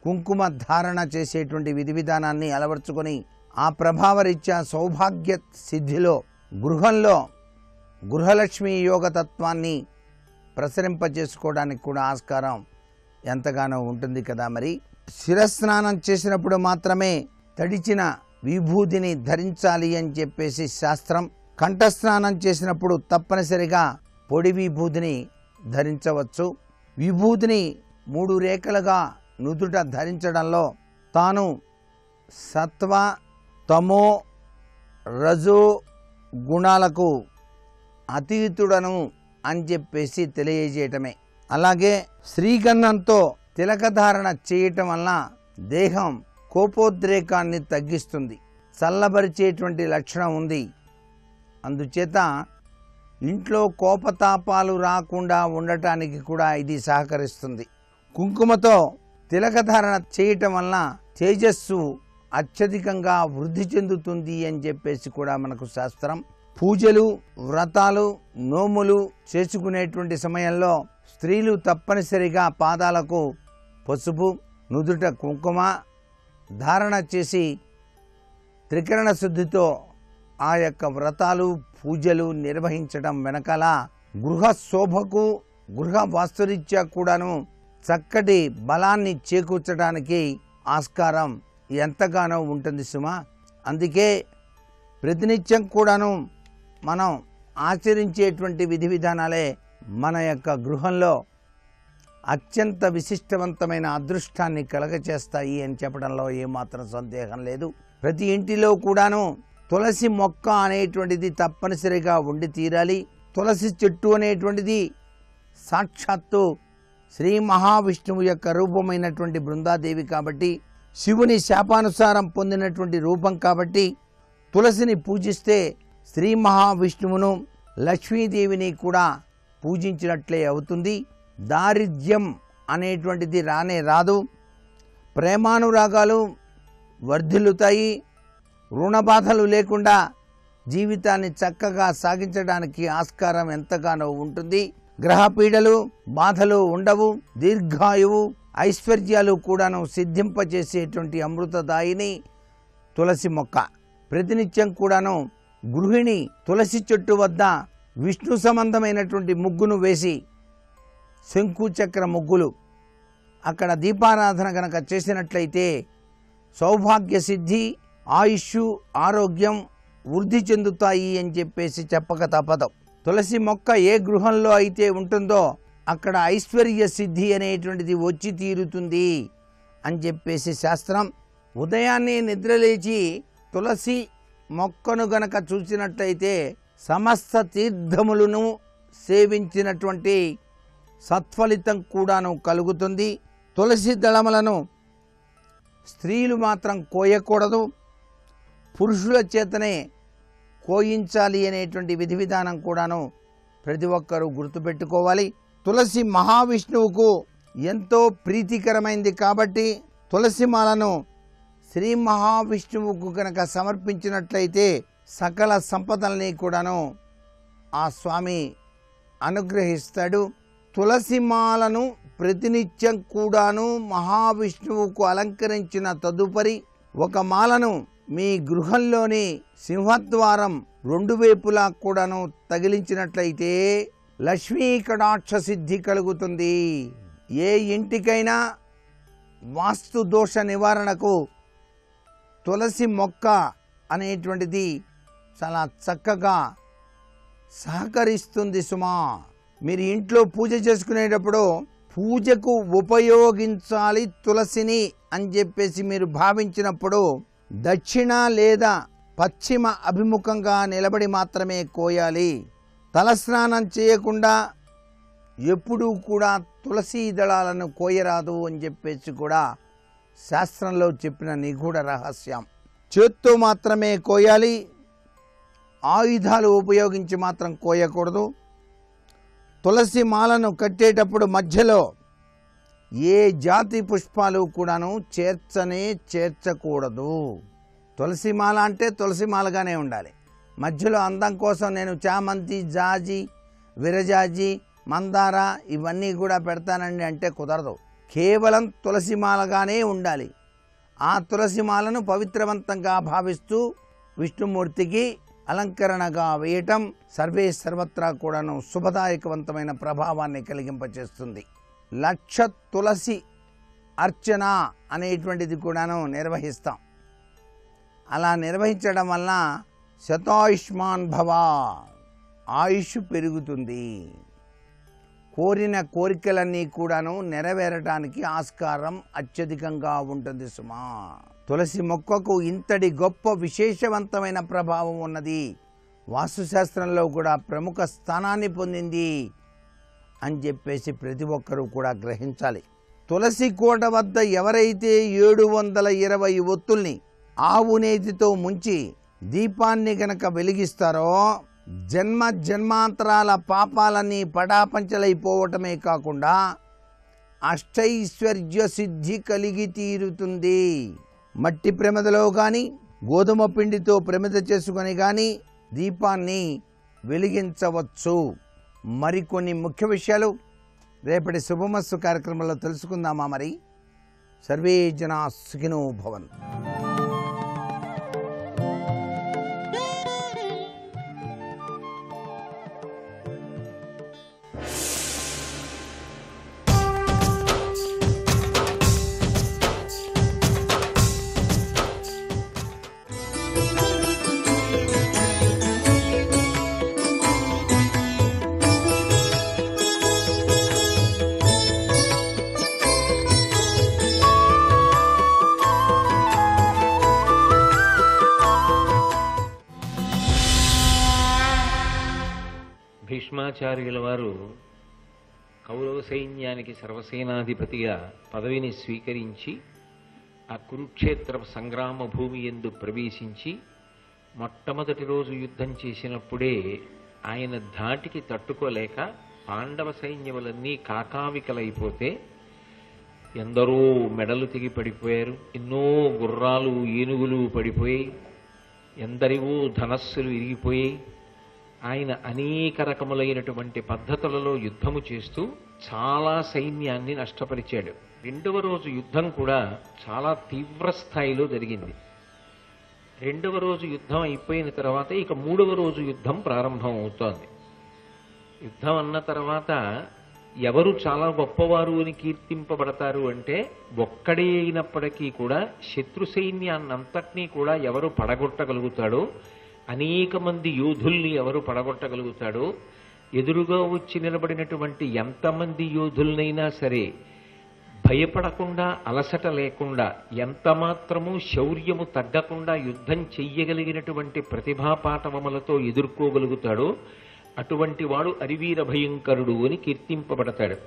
కుంకుమ ధారణ చేసేటువంటి విధి విధానాన్ని అలవర్చుకొని ఆ ప్రభావరీత్యా సౌభాగ్య సిద్ధిలో గృహంలో గృహలక్ష్మి యోగతత్వాన్ని ప్రసరింపజేసుకోవడానికి కూడా ఆస్కారం ఎంతగానో ఉంటుంది కదా. మరి శిరస్నానం చేసినప్పుడు మాత్రమే తడిచిన విభూతిని ధరించాలి అని శాస్త్రం. కంఠస్నానం చేసినప్పుడు తప్పనిసరిగా పొడి విభూతిని ధరించవచ్చు. విభూతిని 3 రేఖలుగా నుదుట ధరించడంలో తాను సత్వ, తమో, రజో గుణాలకు అతీతుడను అని తెలియజేయటమే. అలాగే శ్రీగంధంతో తిలకధారణ చేయటం వల్ల దేహం కోపోద్రేకాన్ని తగ్గిస్తుంది, చల్లబరిచేటువంటి లక్షణం ఉంది. అందుచేత ఇంట్లో కోపతాపాలు రాకుండా ఉండటానికి కూడా ఇది సహకరిస్తుంది. కుంకుమతో తిలకధారణ చేయటం వల్ల తేజస్సు అత్యధికంగా వృద్ధి చెందుతుంది అని కూడా మనకు శాస్త్రం. పూజలు, వ్రతాలు, నోములు చేసుకునేటువంటి సమయంలో స్త్రీలు తప్పనిసరిగా పాదాలకు పసుపు, నుదుట కుంకుమ ధారణ చేసి త్రికరణ శుద్ధితో ఆ యొక్క వ్రతాలు, పూజలు నిర్వహించడం వెనకాల గృహ శోభకు, గృహ వాస్తురీత్యా కూడాను చక్కటి బలాన్ని చేకూర్చడానికి ఆస్కారం ఎంతగానో ఉంటుంది సుమా. అందుకే ప్రతినిత్యం కూడాను మనం ఆచరించేటువంటి విధి విధానాలే మన యొక్క గృహంలో అత్యంత విశిష్టవంతమైన అదృష్టాన్ని కలగచేస్తాయి అని చెప్పడంలో ఏమాత్రం సందేహం లేదు. ప్రతి ఇంటిలో కూడాను తులసి మొక్క అనేటువంటిది తప్పనిసరిగా ఉండి తీరాలి. తులసి చెట్టు అనేటువంటిది సాక్షాత్తు శ్రీ మహావిష్ణువు యొక్క రూపమైనటువంటి బృందాదేవి కాబట్టి, శివుని శాపానుసారం పొందినటువంటి రూపం కాబట్టి తులసిని పూజిస్తే శ్రీ మహావిష్ణువును, లక్ష్మీదేవిని కూడా పూజించినట్లే అవుతుంది. దారిద్ర్యం అనేటువంటిది రానే రాదు. ప్రేమానురాగాలు వర్ధిల్లుతాయి. రుణబాధలు లేకుండా జీవితాన్ని చక్కగా సాగించడానికి ఆస్కారం ఎంతగానో ఉంటుంది. గ్రహపీడలు, బాధలు ఉండవు. దీర్ఘాయువు, ఐశ్వర్యాలు కూడాను సిద్ధింపచేసేటువంటి అమృతదాయిని తులసి మొక్క. ప్రతినిత్యం కూడాను గృహిణి తులసి చెట్టు వద్ద విష్ణు సంబంధమైనటువంటి ముగ్గును వేసి, శంకుచక్ర ముగ్గులు అక్కడ దీపారాధన గనక చేసినట్లయితే సౌభాగ్య సిద్ధి, ఆయుష్, ఆరోగ్యం వృద్ధి చెందుతాయి అని చెప్పేసి చెప్పక తప్పదు. తులసి మొక్క ఏ గృహంలో అయితే ఉంటుందో అక్కడ ఐశ్వర్య సిద్ధి అనేటువంటిది వచ్చి తీరుతుంది అని చెప్పేసి శాస్త్రం. ఉదయాన్నే నిద్రలేచి తులసి మొక్కను గనక చూసినట్లయితే సమస్త తీర్థములను సేవించినటువంటి సత్ఫలితం కూడాను కలుగుతుంది. తులసి దళములను స్త్రీలు మాత్రం కోయకూడదు, పురుషుల చేతనే కోయించాలి అనేటువంటి విధి విధానం కూడాను ప్రతి ఒక్కరూ గుర్తుపెట్టుకోవాలి. తులసి మహావిష్ణువుకు ఎంతో ప్రీతికరమైంది కాబట్టి తులసి మాలను శ్రీ మహావిష్ణువుకు కనుక సమర్పించినట్లయితే సకల సంపదల్ని కూడాను ఆ స్వామి అనుగ్రహిస్తాడు. తులసి మాలను ప్రతినిత్యం కూడాను మహావిష్ణువుకు అలంకరించిన తదుపరి ఒక మాలను మీ గృహంలోని సింహద్వారం రెండు వైపులా కూడాను తగిలించినట్లయితే లక్ష్మీ కటాక్ష సిద్ధి కలుగుతుంది. ఏ ఇంటికైనా వాస్తు దోష నివారణకు తులసి మొక్క అనేటువంటిది చాలా చక్కగా సహకరిస్తుంది సుమా. మీరు ఇంట్లో పూజ చేసుకునేటప్పుడు పూజకు ఉపయోగించాలి తులసిని అని చెప్పేసి మీరు భావించినప్పుడు దక్షిణ లేదా పశ్చిమ అభిముఖంగా నిలబడి మాత్రమే కోయాలి. తలస్నానం చేయకుండా ఎప్పుడూ కూడా తులసి దళాలను కోయరాదు అని చెప్పేసి కూడా శాస్త్రంలో చెప్పిన నిగూఢ రహస్యం. చేత్తో మాత్రమే కోయాలి. ఆయుధాలు ఉపయోగించి మాత్రం కోయకూడదు. తులసి మాలను కట్టేటప్పుడు మధ్యలో ఏ జాతి పుష్పాలు కూడాను చేర్చకూడదు. తులసి మాల అంటే తులసి మాలగానే ఉండాలి. మధ్యలో అందం కోసం నేను చామంతి, జాజి, విరజాజి, మందార ఇవన్నీ కూడా పెడతానండి అంటే కుదరదు. కేవలం తులసి మాలగానే ఉండాలి. ఆ తులసి మాలను పవిత్రవంతంగా భావిస్తూ విష్ణుమూర్తికి అలంకరణగా వేయటం సర్వే సర్వత్రా కూడాను శుభదాయకవంతమైన ప్రభావాన్ని కలిగింపచేస్తుంది. లక్ష తులసి అర్చన అనేటువంటిది కూడాను నిర్వహిస్తాం. అలా నిర్వహించడం వల్ల శతాయుష్మాన్ భవ, ఆయుష్ పెరుగుతుంది. కోరిన కోరికలన్నీ కూడాను నెరవేరటానికి ఆస్కారం అత్యధికంగా ఉంటుంది సుమా. తులసి మొక్కకు ఇంతటి గొప్ప విశేషవంతమైన ప్రభావం ఉన్నది. వాస్తుశాస్త్రంలో కూడా ప్రముఖ స్థానాన్ని పొందింది అని చెప్పేసి ప్రతి ఒక్కరూ కూడా గ్రహించాలి. తులసి కోట వద్ద ఎవరైతే 720 ఒత్తుల్ని ఆవు నేతితో ముంచి దీపాన్ని గనక వెలిగిస్తారో జన్మ జన్మాంతరాల పాపాలన్నీ పటాపంచలైపోవటమే కాకుండా అష్టైశ్వర్య సిద్ధి కలిగి తీరుతుంది. మట్టి ప్రమిదలో కానీ, గోధుమ పిండితో ప్రమిద చేసుకొని కానీ దీపాన్ని వెలిగించవచ్చు. మరికొన్ని ముఖ్య విషయాలు రేపటి శుభమస్తు కార్యక్రమంలో తెలుసుకుందామా? మరి సర్వే జనా సుఖినో భవంతు. భీష్మాచార్యుల వారు కౌరవ సైన్యానికి సర్వసేనాధిపతిగా పదవిని స్వీకరించి ఆ కురుక్షేత్ర సంగ్రామ భూమి యందు ప్రవేశించి మొట్టమొదటి రోజు యుద్ధం చేసినప్పుడే ఆయన ధాటికి తట్టుకోలేక పాండవ సైన్యములన్నీ కాకావికలైపోతే ఎందరో మెడలు తెగి పడిపోయారు, ఎన్నో గుర్రాలు ఏనుగులు పడిపోయాయి, ఎందరివో ధనస్సులు ఇరిగిపోయాయి. ఆయన అనేక రకములైనటువంటి పద్ధతులలో యుద్ధము చేస్తూ చాలా సైన్యాన్ని నష్టపరిచాడు. రెండవ రోజు యుద్ధం కూడా చాలా తీవ్ర స్థాయిలో జరిగింది. రెండవ రోజు యుద్ధం అయిపోయిన తర్వాత ఇక మూడవ రోజు యుద్ధం ప్రారంభం అవుతోంది. యుద్ధం అన్న తర్వాత ఎవరు చాలా గొప్పవారు అని కీర్తింపబడతారు అంటే ఒక్కడే అయినప్పటికీ కూడా శత్రు సైన్యాన్నంతటినీ కూడా ఎవరు పడగొట్టగలుగుతాడో, అనేక మంది యోధుల్ని ఎవరు పడగొట్టగలుగుతాడో, ఎదురుగా వచ్చి నిలబడినటువంటి ఎంతమంది యోధుల్నైనా సరే భయపడకుండా, అలసట లేకుండా, ఎంత మాత్రమూ శౌర్యము తగ్గకుండా యుద్ధం చెయ్యగలిగినటువంటి ప్రతిభాపాఠవములతో ఎదుర్కోగలుగుతాడో అటువంటి వాడు అరివీర భయంకరుడు అని కీర్తింపబడతాడు.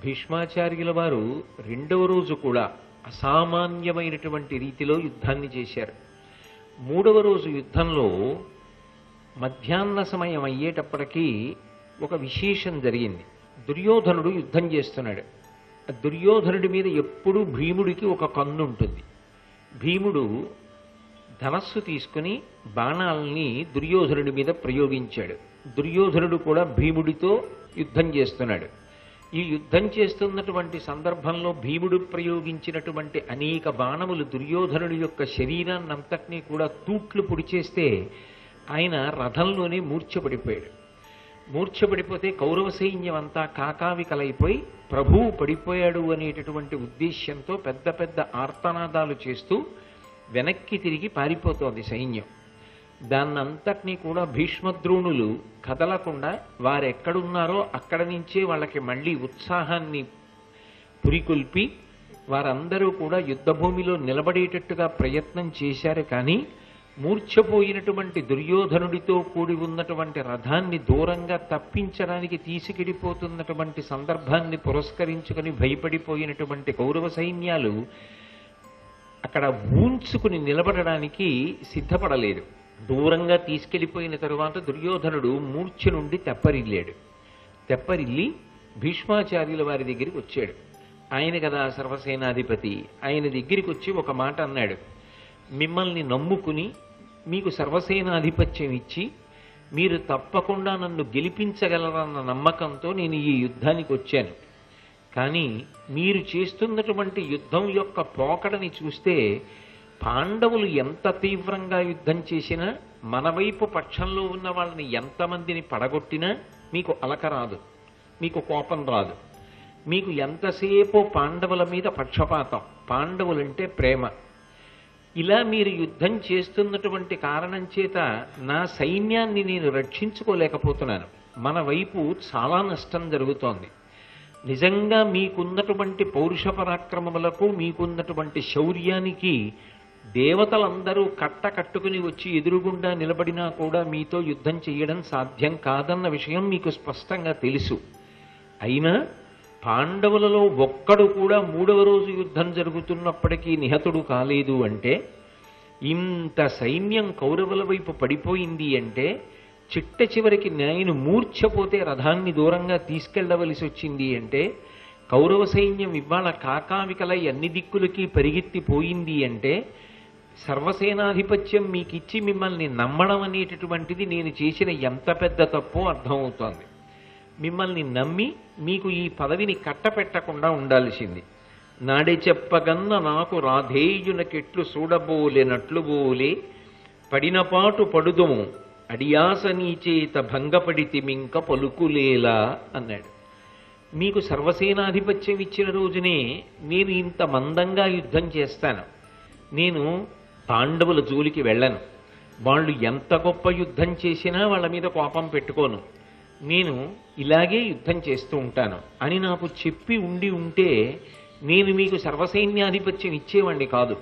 భీష్మాచార్యుల వారు రెండవ రోజు కూడా అసామాన్యమైనటువంటి రీతిలో యుద్ధాన్ని చేశారు. మూడవ రోజు యుద్ధంలో మధ్యాహ్న సమయం అయ్యేటప్పటికీ ఒక విశేషం జరిగింది. దుర్యోధనుడు యుద్ధం చేస్తున్నాడు. దుర్యోధనుడి మీద ఎప్పుడూ భీముడికి ఒక కన్ను ఉంటుంది. భీముడు ధనస్సు తీసుకుని బాణాలని దుర్యోధనుడి మీద ప్రయోగించాడు. దుర్యోధనుడు కూడా భీముడితో యుద్ధం చేస్తున్నాడు. ఈ యుద్ధం చేస్తున్నటువంటి సందర్భంలో భీముడు ప్రయోగించినటువంటి అనేక బాణములు దుర్యోధనుడి యొక్క శరీరాన్నంతటినీ కూడా తూట్లు పొడిచేస్తే ఆయన రథంలోనే మూర్ఛపడిపోయాడు. మూర్ఛపడిపోతే కౌరవ సైన్యం అంతా కాకావికలైపోయి ప్రభువు పడిపోయాడు అనేటటువంటి ఉద్దేశ్యంతో పెద్ద పెద్ద ఆర్తనాదాలు చేస్తూ వెనక్కి తిరిగి పారిపోతోంది సైన్యం. దాన్నంతటినీ కూడా భీష్మద్రోణులు కదలకుండా వారెక్కడున్నారో అక్కడ నుంచే వాళ్ళకి మళ్ళీ ఉత్సాహాన్ని పురికొల్పి వారందరూ కూడా యుద్ధభూమిలో నిలబడేటట్టుగా ప్రయత్నం చేశారు. కానీ మూర్ఛపోయినటువంటి దుర్యోధనుడితో కూడి ఉన్నటువంటి రథాన్ని దూరంగా తప్పించడానికి తీసుకెడిపోతున్నటువంటి సందర్భాన్ని పురస్కరించుకొని భయపడిపోయినటువంటి కౌరవ సైన్యాలు అక్కడ ఊంచుకుని నిలబడడానికి సిద్ధపడలేదు. దూరంగా తీసుకెళ్లిపోయిన తరువాత దుర్యోధనుడు మూర్ఛ నుండి తెప్పరిల్లాడు. తెప్పరిల్లి భీష్మాచార్యుల వారి దగ్గరికి వచ్చాడు. ఆయన కదా సర్వసేనాధిపతి. ఆయన దగ్గరికి వచ్చి ఒక మాట అన్నాడు. మిమ్మల్ని నమ్ముకుని మీకు సర్వసేనాధిపత్యం ఇచ్చి మీరు తప్పకుండా నన్ను గెలిపించగలరన్న నమ్మకంతో నేను ఈ యుద్ధానికి వచ్చాను. కానీ మీరు చేస్తున్నటువంటి యుద్ధం యొక్క పోకడని చూస్తే పాండవులు ఎంత తీవ్రంగా యుద్ధం చేసినా, మన వైపు పక్షంలో ఉన్న వాళ్ళని ఎంతమందిని పడగొట్టినా మీకు అలక రాదు, మీకు కోపం రాదు. మీకు ఎంతసేపు పాండవుల మీద పక్షపాతం, పాండవులంటే ప్రేమ. ఇలా మీరు యుద్ధం చేస్తున్నటువంటి కారణం చేత నా సైన్యాన్ని నేను రక్షించుకోలేకపోతున్నాను. మన వైపు చాలా నష్టం జరుగుతోంది. నిజంగా మీకున్నటువంటి పౌరుష పరాక్రమములకు, మీకున్నటువంటి శౌర్యానికి దేవతలందరూ కట్టుకుని వచ్చి ఎదురుగుండా నిలబడినా కూడా మీతో యుద్ధం చేయడం సాధ్యం కాదన్న విషయం మీకు స్పష్టంగా తెలుసు. అయినా పాండవులలో ఒక్కడు కూడా మూడవ రోజు యుద్ధం జరుగుతున్నప్పటికీ నిహతుడు కాలేదు అంటే, ఇంత సైన్యం కౌరవుల వైపు పడిపోయింది అంటే, చిట్ట చివరికి నేను మూర్ఛపోతే రథాన్ని దూరంగా తీసుకెళ్లవలసి వచ్చింది అంటే, కౌరవ సైన్యం ఇవాళ కాకావికలై అన్ని దిక్కులకి పరిగెత్తిపోయింది అంటే, సర్వసేనాధిపత్యం మీకు ఇచ్చి మిమ్మల్ని నమ్మడం అనేటటువంటిది నేను చేసిన ఎంత పెద్ద తప్పో అర్థమవుతోంది. మిమ్మల్ని నమ్మి మీకు ఈ పదవిని కట్టపెట్టకుండా ఉండాల్సింది. నాడే చెప్పగన్న నాకు రాధేయునకెట్లు చూడబోలేనట్లు బోలే పడినపాటు పడుదుము అడియాస నీచేత భంగపడితిమింక పలుకులేలా అన్నాడు. మీకు సర్వసేనాధిపత్యం ఇచ్చిన రోజునే నేను ఇంత మందంగా యుద్ధం చేస్తాను. నేను పాండవుల జోలికి వెళ్ళను. వాళ్ళు ఎంత గొప్ప యుద్ధం చేసినా వాళ్ళ మీద కోపం పెట్టుకోను. నేను ఇలాగే యుద్ధం చేస్తూ ఉంటాను అని నాకు చెప్పి ఉంటే నేను మీకు సర్వసైన్యాధిపత్యం ఇచ్చేవాణ్ణి కాదు.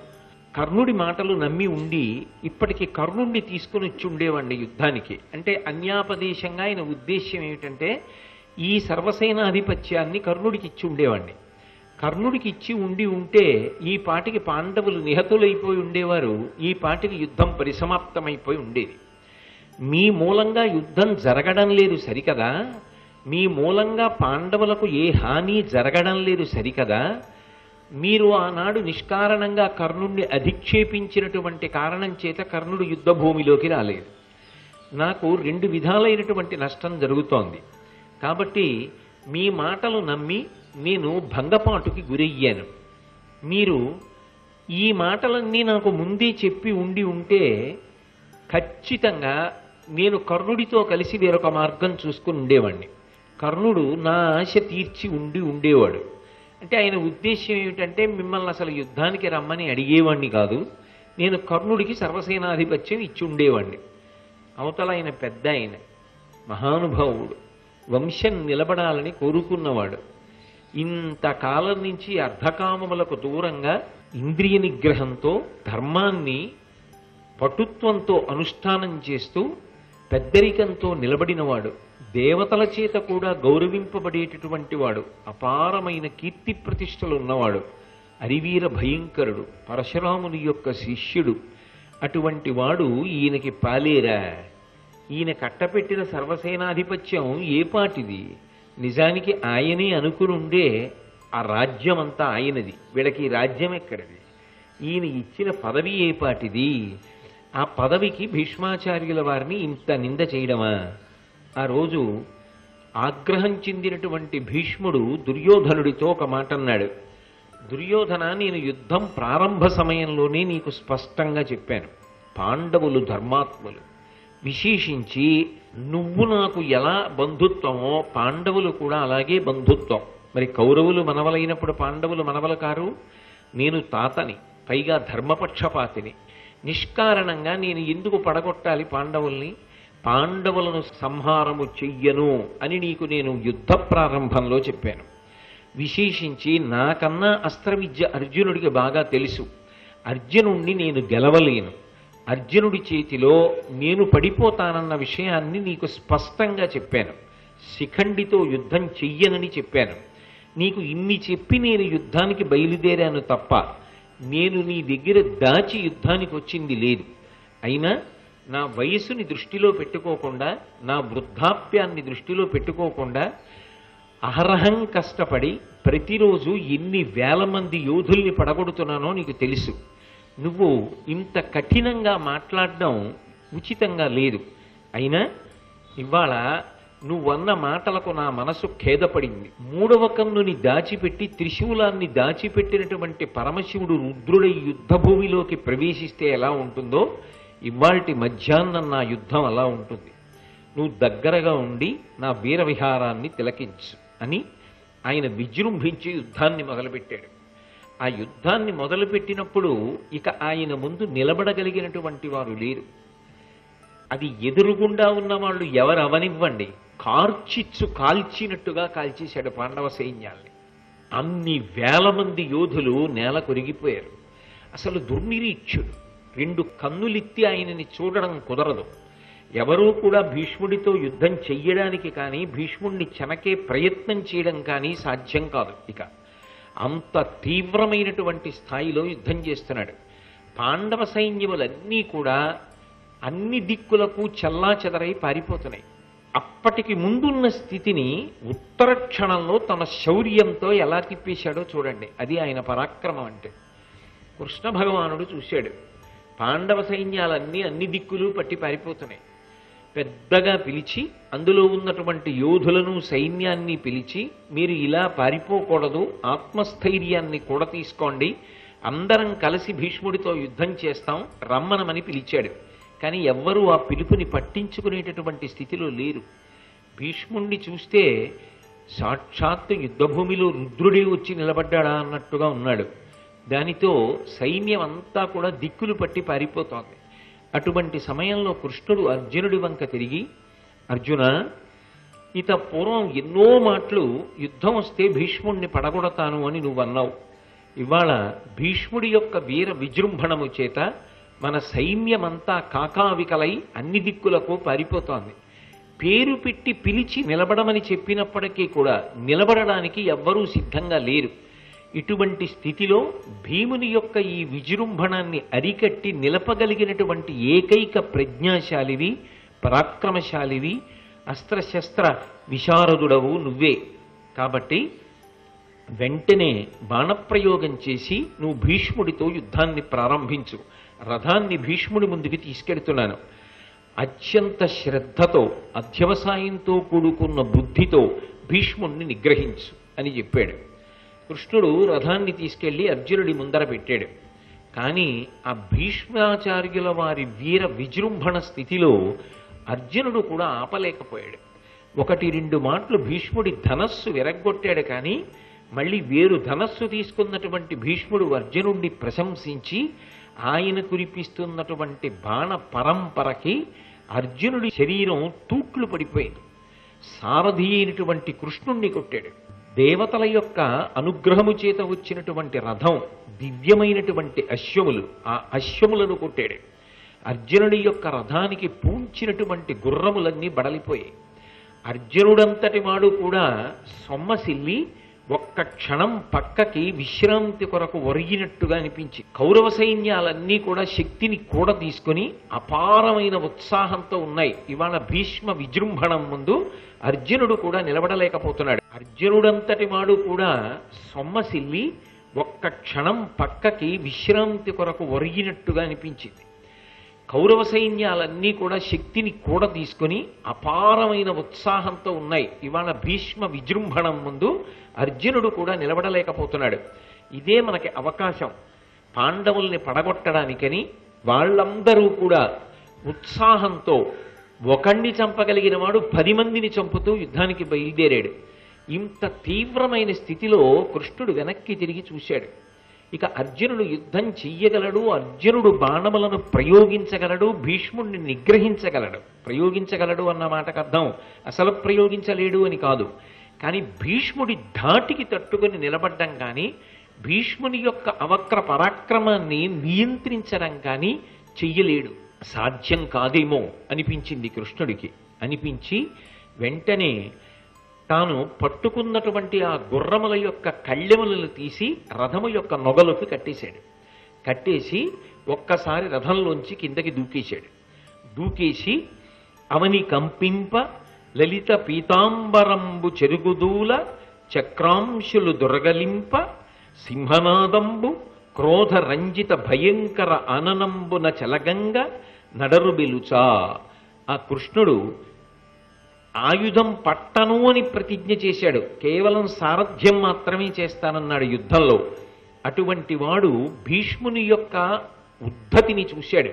కర్ణుడి మాటలు నమ్మి ఉండి ఇప్పటికి కర్ణుడిని తీసుకుని వచ్చి ఉండేవాడిని యుద్ధానికి. అంటే అన్యాపదేశంగా ఆయన ఉద్దేశ్యం ఏమిటంటే ఈ సర్వసేనాధిపత్యాన్ని కర్ణుడికి ఇచ్చి ఉండేవాడిని. కర్ణుడికి ఇచ్చి ఉంటే ఈ పాటికి పాండవులు నిహతులైపోయి ఉండేవారు. ఈ పాటికి యుద్ధం పరిసమాప్తమైపోయి ఉండేది. మీ మూలంగా యుద్ధం జరగడం లేదు సరికదా, మీ మూలంగా పాండవులకు ఏ హాని జరగడం లేదు సరికదా, మీరు ఆనాడు నిష్కారణంగా కర్ణుడిని అధిక్షేపించినటువంటి కారణం చేత కర్ణుడు యుద్ధ భూమిలోకి రాలేదు. నాకు 2 విధాలైనటువంటి నష్టం జరుగుతోంది. కాబట్టి మీ మాటలు నమ్మి నేను భంగపాటుకి గురయ్యాను. మీరు ఈ మాటలన్నీ నాకు ముందే చెప్పి ఉంటే ఖచ్చితంగా నేను కర్ణుడితో కలిసి వేరొక మార్గం చూసుకుని ఉండేవాడిని. కర్ణుడు నా ఆశ తీర్చి ఉండేవాడు. అంటే ఆయన ఉద్దేశ్యం ఏమిటంటే మిమ్మల్ని అసలు యుద్ధానికి రమ్మని అడిగేవాడిని కాదు, నేను కర్ణుడికి సర్వసేనాధిపత్యం ఇచ్చి ఉండేవాడిని. అవతల ఆయన పెద్ద ఆయన మహానుభావుడు, వంశం నిలబడాలని కోరుకున్నవాడు. ఇంతకాలం నుంచి అర్ధకామములకు దూరంగా ఇంద్రియ నిగ్రహంతో ధర్మాన్ని పటుత్వంతో అనుష్ఠానం చేస్తూ పెద్దరికంతో నిలబడినవాడు, దేవతల చేత కూడా గౌరవింపబడేటటువంటి వాడు, అపారమైన కీర్తి ప్రతిష్టలు ఉన్నవాడు, అరివీర భయంకరుడు, పరశురాముని యొక్క శిష్యుడు. అటువంటి వాడు ఈయనకి పాలేరా? ఈయన కట్టపెట్టిన సర్వసేనాధిపత్యం ఏ పాటిది? నిజానికి ఆయనే అనుకునుండే ఆ రాజ్యం అంతా ఆయనది. వీళ్ళకి రాజ్యం ఎక్కడిది? ఈయన ఇచ్చిన పదవి ఏ పాటిది? ఆ పదవికి భీష్మాచార్యుల వారిని ఇంత నింద చేయడమా? ఆ రోజు ఆగ్రహం చెందినటువంటి భీష్ముడు దుర్యోధనుడితో ఒక మాట అన్నాడు. దుర్యోధన, నేను యుద్ధం ప్రారంభ సమయంలోనే నీకు స్పష్టంగా చెప్పాను, పాండవులు ధర్మాత్ములు, విశేషించి నువ్వు నాకు ఎలా బంధుత్వమో పాండవులు కూడా అలాగే బంధుత్వం. మరి కౌరవులు మనవలైనప్పుడు పాండవులు మనవలు కారు? నేను తాతని, పైగా ధర్మపక్షపాతిని. నిష్కారణంగా నేను ఎందుకు పడగొట్టాలి పాండవుల్ని? పాండవులను సంహారము చెయ్యను అని నీకు నేను యుద్ధ ప్రారంభంలో చెప్పాను. విశేషించి నాకన్నా అస్త్రవిద్య అర్జునుడికి బాగా తెలుసు. అర్జునుడిని నేను గెలవలేను. అర్జునుడి చేతిలో నేను పడిపోతానన్న విషయాన్ని నీకు స్పష్టంగా చెప్పాను. శిఖండితో యుద్ధం చెయ్యనని చెప్పాను. నీకు ఇన్ని చెప్పి నేను యుద్ధానికి బయలుదేరాను తప్ప నేను నీ దగ్గర దాచి యుద్ధానికి వచ్చింది లేదు. అయినా నా వయస్సుని దృష్టిలో పెట్టుకోకుండా, నా వృద్ధాప్యాన్ని దృష్టిలో పెట్టుకోకుండా అహరహం కష్టపడి ప్రతిరోజు ఎన్ని వేల మంది యోధుల్ని పడగొడుతున్నానో నీకు తెలుసు. నువ్వు ఇంత కఠినంగా మాట్లాడడం ఉచితంగా లేదు. అయినా ఇవాళ నువ్వన్న మాటలకు నా మనసు ఖేదపడింది. 3వ కన్నుని దాచిపెట్టి త్రిశూలాన్ని దాచిపెట్టినటువంటి పరమశివుడు రుద్రుడై యుద్ధభూమిలోకి ప్రవేశిస్తే ఎలా ఉంటుందో ఇవాల్టి మధ్యాహ్నం నా యుద్ధం అలా ఉంటుంది. నువ్వు దగ్గరగా ఉండి నా వీర విహారాన్ని తిలకించు అని ఆయన విజృంభించి యుద్ధాన్ని మొదలుపెట్టాడు. ఆ యుద్ధాన్ని మొదలుపెట్టినప్పుడు ఇక ఆయన ముందు నిలబడగలిగినటువంటి వారు లేరు. అది ఎదురుగుండా ఉన్న వాళ్ళు ఎవరు అవనివ్వండి, కార్చిచ్చు కాల్చినట్టుగా కాల్చేశాడు పాండవ సైన్యాల్ని. అన్ని వేల మంది యోధులు నేల కొరిగిపోయారు. అసలు దుర్నిరీక్షుడు, 2 కన్నులెత్తి ఆయనని చూడడం కుదరదు. ఎవరూ కూడా భీష్ముడితో యుద్ధం చెయ్యడానికి కానీ భీష్ముడిని చెనకే ప్రయత్నం చేయడం కానీ సాధ్యం కాదు. ఇక అంత తీవ్రమైనటువంటి స్థాయిలో యుద్ధం చేస్తున్నాడు. పాండవ సైన్యములన్నీ కూడా అన్ని దిక్కులకు చల్లా చెదరై పారిపోతున్నాయి. అప్పటికి ముందున్న స్థితిని ఉత్తర క్షణంలో తన శౌర్యంతో ఎలా తిప్పేశాడో చూడండి. అది ఆయన పరాక్రమం అంటే. కృష్ణ భగవానుడు చూశాడు, పాండవ సైన్యాలన్నీ అన్ని దిక్కులు పట్టి పారిపోతున్నాయి. పెద్దగా పిలిచి అందులో ఉన్నటువంటి యోధులను సైన్యాన్ని పిలిచి మీరు ఇలా పారిపోకూడదు, ఆత్మస్థైర్యాన్ని కూడా తీసుకోండి, అందరం కలిసి భీష్ముడితో యుద్ధం చేస్తాం రమ్మనమని పిలిచాడు. కానీ ఎవ్వరూ ఆ పిలుపుని పట్టించుకునేటటువంటి స్థితిలో లేరు. భీష్ముణ్ణి చూస్తే సాక్షాత్తు యుద్ధభూమిలో రుద్రుడే వచ్చి నిలబడ్డాడా అన్నట్టుగా ఉన్నాడు. దానితో సైన్యం అంతా కూడా దిక్కులు పట్టి పారిపోతోంది. అటువంటి సమయంలో కృష్ణుడు అర్జునుడి వంక తిరిగి, అర్జున, ఇత పూర్వం ఎన్నో మాటలు యుద్ధం వస్తే భీష్ముడిని పడగొడతాను అని నువ్వన్నావు. ఇవాళ భీష్ముడి యొక్క వీర విజృంభణము చేత మన సైన్యమంతా కాకావికలై అన్ని దిక్కులకు పారిపోతోంది. పేరు పెట్టి పిలిచి నిలబడమని చెప్పినప్పటికీ కూడా నిలబడడానికి ఎవ్వరూ సిద్ధంగా లేరు. ఇటువంటి స్థితిలో భీముని యొక్క ఈ విజృంభణాన్ని అరికట్టి నిలపగలిగినటువంటి ఏకైక ప్రజ్ఞాశాలివి, పరాక్రమశాలివి, అస్త్రశస్త్ర విశారదుడవు నువ్వే. కాబట్టి వెంటనే బాణప్రయోగం చేసి నువ్వు భీష్ముడితో యుద్ధాన్ని ప్రారంభించు. రథాన్ని భీష్ముడి ముందుకు తీసుకెడుతున్నాను. అత్యంత శ్రద్ధతో, అధ్యవసాయంతో కూడుకున్న బుద్ధితో భీష్ముడిని నిగ్రహించు అని చెప్పాడు. కృష్ణుడు రథాన్ని తీసుకెళ్లి అర్జునుడి ముందర పెట్టాడు. కానీ ఆ భీష్మాచార్యుల వారి వీర విజృంభణ స్థితిలో అర్జునుడు కూడా ఆపలేకపోయాడు. 1-2 మాటలు భీష్ముడి ధనస్సు విరగ్గొట్టాడు. కానీ మళ్ళీ వేరు ధనస్సు తీసుకున్నటువంటి భీష్ముడు అర్జునుడిని ప్రశంసించి ఆయన కురిపిస్తున్నటువంటి బాణ పరంపరకి అర్జునుడి శరీరం తూట్లు పడిపోయింది. సారథి అయినటువంటి కృష్ణుణ్ణి కొట్టాడు. దేవతల యొక్క అనుగ్రహము చేత వచ్చినటువంటి రథం, దివ్యమైనటువంటి అశ్వములు, ఆ అశ్వములను కొట్టాడు. అర్జునుడి యొక్క రథానికి పూంచినటువంటి గుర్రములన్నీ బడలిపోయాయి. అర్జునుడంతటి వాడు కూడా సొమ్మసిల్లి ఒక్క క్షణం పక్కకి విశ్రాంతి కొరకు ఒరిగినట్టుగా అనిపించి కౌరవ సైన్యాలన్నీ కూడా శక్తిని కూడా తీసుకుని అపారమైన ఉత్సాహంతో ఉన్నాయి. ఇవాళ భీష్మ విజృంభణం ముందు అర్జునుడు కూడా నిలబడలేకపోతున్నాడు. అర్జునుడంతటి వాడు కూడా సొమ్మసిల్లి ఒక్క క్షణం పక్కకి విశ్రాంతి కొరకు ఒరిగినట్టుగా అనిపించింది. కౌరవ సైన్యాలన్నీ కూడా శక్తిని కూడా తీసుకుని అపారమైన ఉత్సాహంతో ఉన్నాయి. ఇవాళ భీష్మ విజృంభణం ముందు అర్జునుడు కూడా నిలబడలేకపోతున్నాడు. ఇదే మనకి అవకాశం పాండవుల్ని పడగొట్టడానికని వాళ్ళందరూ కూడా ఉత్సాహంతో ఒకణ్ణి చంపగలిగిన వాడు 10 మందిని చంపుతూ యుద్ధానికి బయలుదేరాడు. ఇంత తీవ్రమైన స్థితిలో కృష్ణుడు వెనక్కి తిరిగి చూశాడు. ఇక అర్జునుడు యుద్ధం చెయ్యగలడు, అర్జునుడు బాణములను ప్రయోగించగలడు, భీష్ముడిని నిగ్రహించగలడు. ప్రయోగించగలడు అన్న మాటకు అర్థం అసలు ప్రయోగించలేడు అని కాదు. కానీ భీష్ముడి ధాటికి తట్టుకుని నిలబడ్డం కానీ, భీష్ముని యొక్క అవక్ర పరాక్రమాన్ని నియంత్రించడం కానీ చెయ్యలేడు. సాధ్యం కాదేమో అనిపించింది కృష్ణుడికి. అనిపించి వెంటనే తాను పట్టుకున్నటువంటి ఆ గుర్రముల యొక్క కళ్ళెములను తీసి రథము యొక్క నొగలకు కట్టేశాడు. కట్టేసి ఒక్కసారి రథంలోంచి కిందకి దూకేశాడు. దూకేసి అవని కంపింప లలిత పీతాంబరంబు చెరుగుదూల చక్రాంశులు దొరగలింప సింహనాదంబు క్రోధ రంజిత భయంకర ఆననంబున చలగంగ నడరు బెలుచా. ఆ కృష్ణుడు ఆయుధం పట్టను అని ప్రతిజ్ఞ చేశాడు. కేవలం సారథ్యం మాత్రమే చేస్తానన్నాడు యుద్ధంలో. అటువంటి వాడు భీష్ముని యొక్క ఉద్ధతిని చూశాడు.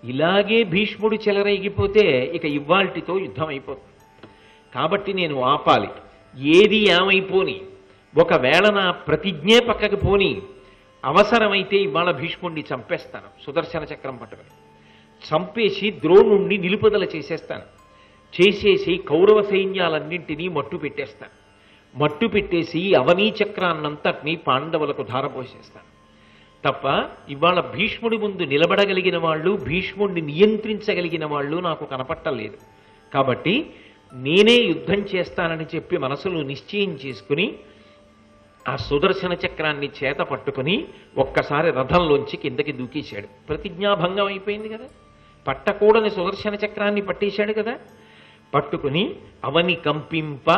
ఇలాగే భీష్ముడు చెలరేగిపోతే ఇక ఇవ్వాల్టితో యుద్ధం అయిపోతుంది. కాబట్టి నేను ఆపాలి. ఏది ఏమైపోని, ఒకవేళ నా ప్రతిజ్ఞే పక్కకి పోని, అవసరమైతే ఇవాళ భీష్ముడిని చంపేస్తాను. సుదర్శన చక్రం పట్టుకొని చంపేసి ద్రోణుణ్ణి నిలుపుదల చేసేస్తాను. చేసేసి కౌరవ సైన్యాలన్నింటినీ మట్టు పెట్టేస్తాను. మట్టు పెట్టేసి అవనీ చక్రాన్నంతటినీ పాండవులకు ధారపోసేస్తాను. తప్ప ఇవాళ భీష్ముడి ముందు నిలబడగలిగిన వాళ్ళు, భీష్ముడిని నియంత్రించగలిగిన వాళ్ళు నాకు కనపట్టలేదు. కాబట్టి నేనే యుద్ధం చేస్తానని చెప్పి మనసులో నిశ్చయం చేసుకుని ఆ సుదర్శన చక్రాన్ని చేత పట్టుకుని ఒక్కసారి రథంలోంచి కిందకి దూకేశాడు. ప్రతిజ్ఞాభంగం అయిపోయింది కదా. పట్టకూడని సుదర్శన చక్రాన్ని పట్టేశాడు కదా. పట్టుకుని అవని కంపింప,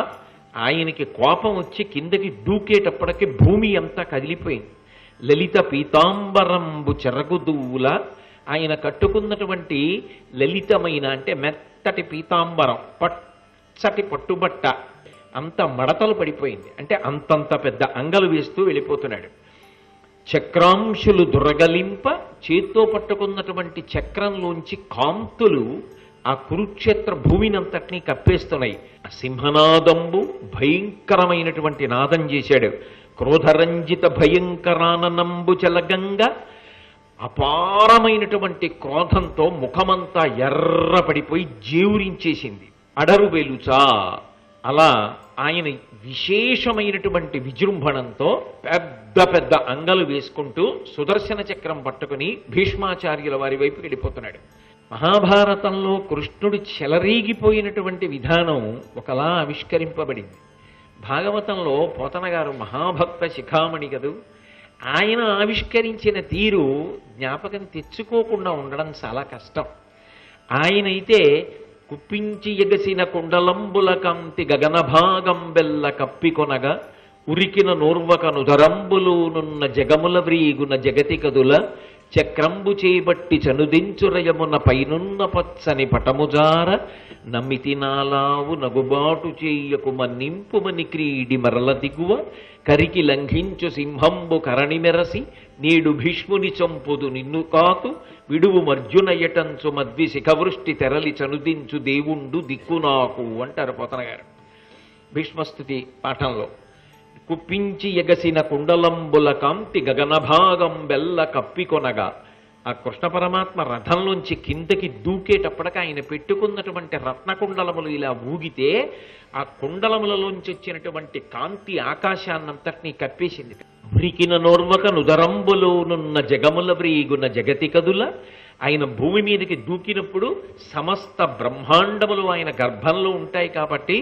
ఆయనకి కోపం వచ్చి కిందకి దూకేటప్పటికి భూమి అంతా కదిలిపోయింది. లలిత పీతాంబరంబు చెరగుదూల, ఆయన కట్టుకున్నటువంటి లలితమైన అంటే మెత్తటి పీతాంబరం, పచ్చటి పట్టుబట్ట అంత మడతలు పడిపోయింది. అంటే అంతంత పెద్ద అంగలు వేస్తూ వెళ్ళిపోతున్నాడు. చక్రాంశులు దురగలింప, చేత్తో పట్టుకున్నటువంటి చక్రంలోంచి కాంతులు ఆ కురుక్షేత్ర భూమినంతటినీ కప్పేస్తున్నాయి. ఆ సింహనాదంబు భయంకరమైనటువంటి నాదం చేశాడు. క్రోధరంజిత భయంకరానంబు చలగంగా, అపారమైనటువంటి క్రోధంతో ముఖమంతా ఎర్రపడిపోయి జేవురించేసింది. అడరు వెలుచా, అలా ఆయన విశేషమైనటువంటి విజృంభణంతో పెద్ద పెద్ద అంగలు వేసుకుంటూ సుదర్శన చక్రం పట్టుకుని భీష్మాచార్యుల వారి వైపు వెళ్ళిపోతున్నాడు. మహాభారతంలో కృష్ణుడు చెలరేగిపోయినటువంటి విధానం ఒకలా ఆవిష్కరింపబడింది. భాగవతంలో పోతన గారు మహాభక్త శిఖామణి కదూ, ఆయన ఆవిష్కరించిన తీరు జ్ఞాపకం తెచ్చుకోకుండా ఉండడం చాలా కష్టం. ఆయనైతే కుప్పించి ఎగసిన కుండలంబుల కంతి గగనభాగం బెల్ల కప్పికొనగా, ఉరికిన నోర్వక నుదరంబులునున్న జగముల వ్రీగున జగతి కదుల, చక్రంబు చేబట్టి చనుదించురయమున పైనున్న పచ్చని పటముజార, నమ్మితి నాలావు నగుబాటు చేయకు మన్నింపుమని క్రీడి మరల దిగువ, కరికి లంఘించు సింహంబు కరణి మెరసి, నేడు భీష్ముని చంపుదు నిన్ను కాకు, విడువు మర్జునయటంచు మద్వి శిఖవృష్టి తెరలి చనుదించు దేవుండు దిక్కు నాకు అంటారు పోతన గారు భీష్మస్తుతి పాఠంలో. కుప్పించి ఎగసిన కుండలంబుల కాంతి గగనభాగం బెల్ల కప్పికొనగా, ఆ కృష్ణ పరమాత్మ రథంలోంచి కిందకి దూకేటప్పటికి ఆయన పెట్టుకున్నటువంటి రత్నకుండలములు ఇలా ఊగితే ఆ కుండలములలోంచి వచ్చినటువంటి కాంతి ఆకాశాన్నంతటినీ కప్పేసింది. ఉరికిన నోర్వక నుదరంబులోనున్న జగముల వ్రీగున జగతి కదుల, ఆయన భూమి మీదకి దూకినప్పుడు సమస్త బ్రహ్మాండములు ఆయన గర్భంలో ఉంటాయి కాబట్టి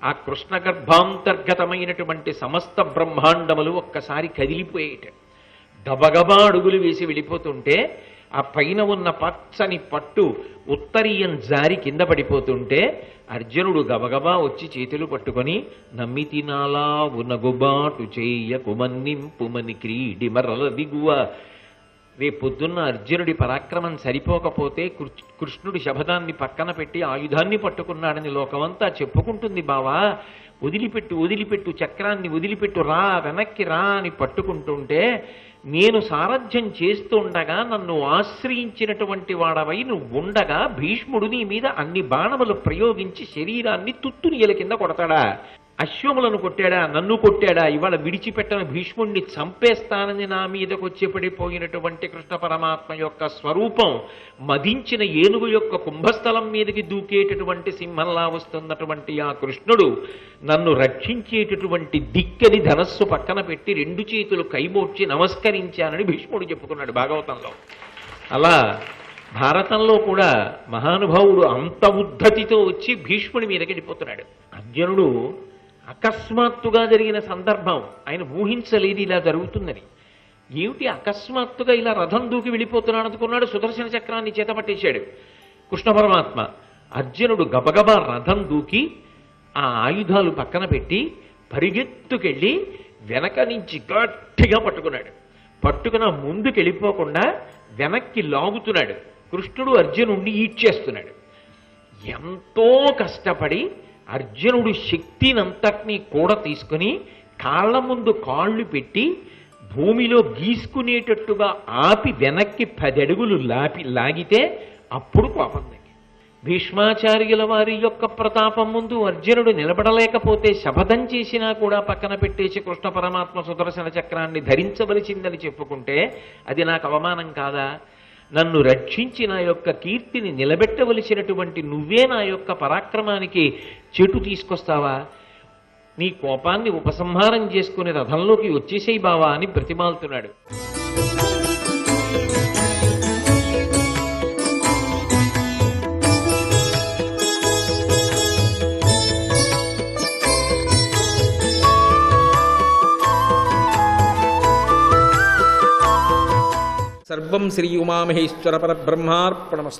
ఆ కృష్ణ గర్భాంతర్గతమైనటువంటి సమస్త బ్రహ్మాండములు ఒక్కసారి కదిలిపోయేట. గబగబా అడుగులు వేసి వెళ్ళిపోతుంటే ఆ పైన ఉన్న పచ్చని పట్టు ఉత్తరీయం జారి కింద పడిపోతుంటే అర్జునుడు గబగబా వచ్చి చేతులు పట్టుకొని, నమ్మితి నాలా ఉనగుబాటు చెయ్య కుమన్నింపుమని క్రీడి మరల దిగువ. రేపొద్దున్న అర్జునుడి పరాక్రమం సరిపోకపోతే కృష్ణుడి శబదాన్ని పక్కన పెట్టి ఆయుధాన్ని పట్టుకున్నాడని లోకమంతా చెప్పుకుంటుంది. బావా వదిలిపెట్టు వదిలిపెట్టు, చక్రాన్ని వదిలిపెట్టు, రా వెనక్కి రా అని పట్టుకుంటుంటే, నేను సారథ్యం చేస్తూ ఉండగా నన్ను ఆశ్రయించినటువంటి వాడవై నువ్వు ఉండగా భీష్ముడు నీ మీద అన్ని బాణములు ప్రయోగించి శరీరాన్ని తుత్తునియల కింద కొడతాడా? అశ్వములను కొట్టాడా? నన్ను కొట్టాడా? ఇవాళ విడిచిపెట్టని భీష్ముడిని చంపేస్తానని నా మీదకు వచ్చి పడిపోయినటువంటి కృష్ణ పరమాత్మ యొక్క స్వరూపం మదించిన ఏనుగు యొక్క కుంభస్థలం మీదకి దూకేటటువంటి సింహంలా వస్తున్నటువంటి ఆ కృష్ణుడు నన్ను రక్షించేటటువంటి దిక్కని ధనస్సు పక్కన పెట్టి రెండు చేతులు కైమోడ్చి నమస్కరించానని భీష్ముడు చెప్పుకున్నాడు భాగవతంలో. అలా భారతంలో కూడా మహానుభావుడు అంత ఉద్ధతితో వచ్చి భీష్ముడి మీదకి వెళ్ళిపోతున్నాడు. అర్జునుడు అకస్మాత్తుగా జరిగిన సందర్భం, ఆయన ఊహించలేదు ఇలా జరుగుతుందని. ఏమిటి అకస్మాత్తుగా ఇలా రథం దూకి వెళ్ళిపోతున్నాడు అనుకున్నాడు. సుదర్శన చక్రాన్ని చేతపట్టేశాడు కృష్ణ పరమాత్మ. అర్జునుడు గబగబా రథం దూకి ఆ ఆయుధాలు పక్కన పెట్టి పరిగెత్తుకెళ్ళి వెనక నుంచి గట్టిగా పట్టుకున్నాడు. పట్టుకున్న ముందుకు వెళ్ళిపోకుండా వెనక్కి లాగుతున్నాడు. కృష్ణుడు అర్జునుడిని ఈడ్చేస్తున్నాడు. ఎంతో కష్టపడి అర్జునుడు శక్తినంతటినీ కూడా తీసుకుని కాళ్ళ ముందు కాళ్ళు పెట్టి భూమిలో గీసుకునేటట్టుగా ఆపి వెనక్కి 10 అడుగులు లాగితే అప్పుడు కోపం తగ్గి. భీష్మాచార్యుల వారి యొక్క ప్రతాపం ముందు అర్జునుడు నిలబడలేకపోతే శపథం చేసినా కూడా పక్కన పెట్టేసి కృష్ణ పరమాత్మ సుదర్శన చక్రాన్ని ధరించవలసిందని చెప్పుకుంటే అది నాకు అవమానం కాదా? నన్ను రక్షించి నా యొక్క కీర్తిని నిలబెట్టవలసినటువంటి నువ్వే నా యొక్క పరాక్రమానికి చెటు తీసుకొస్తావా? నీ కోపాన్ని ఉపసంహారం చేసుకుని రథంలోకి వచ్చేసేయి బావా అని ప్రతిమాలుతున్నాడు. సర్వం శ్రీ ఉమామహేశ్వర పరబ్రహ్మార్పణమస్తు.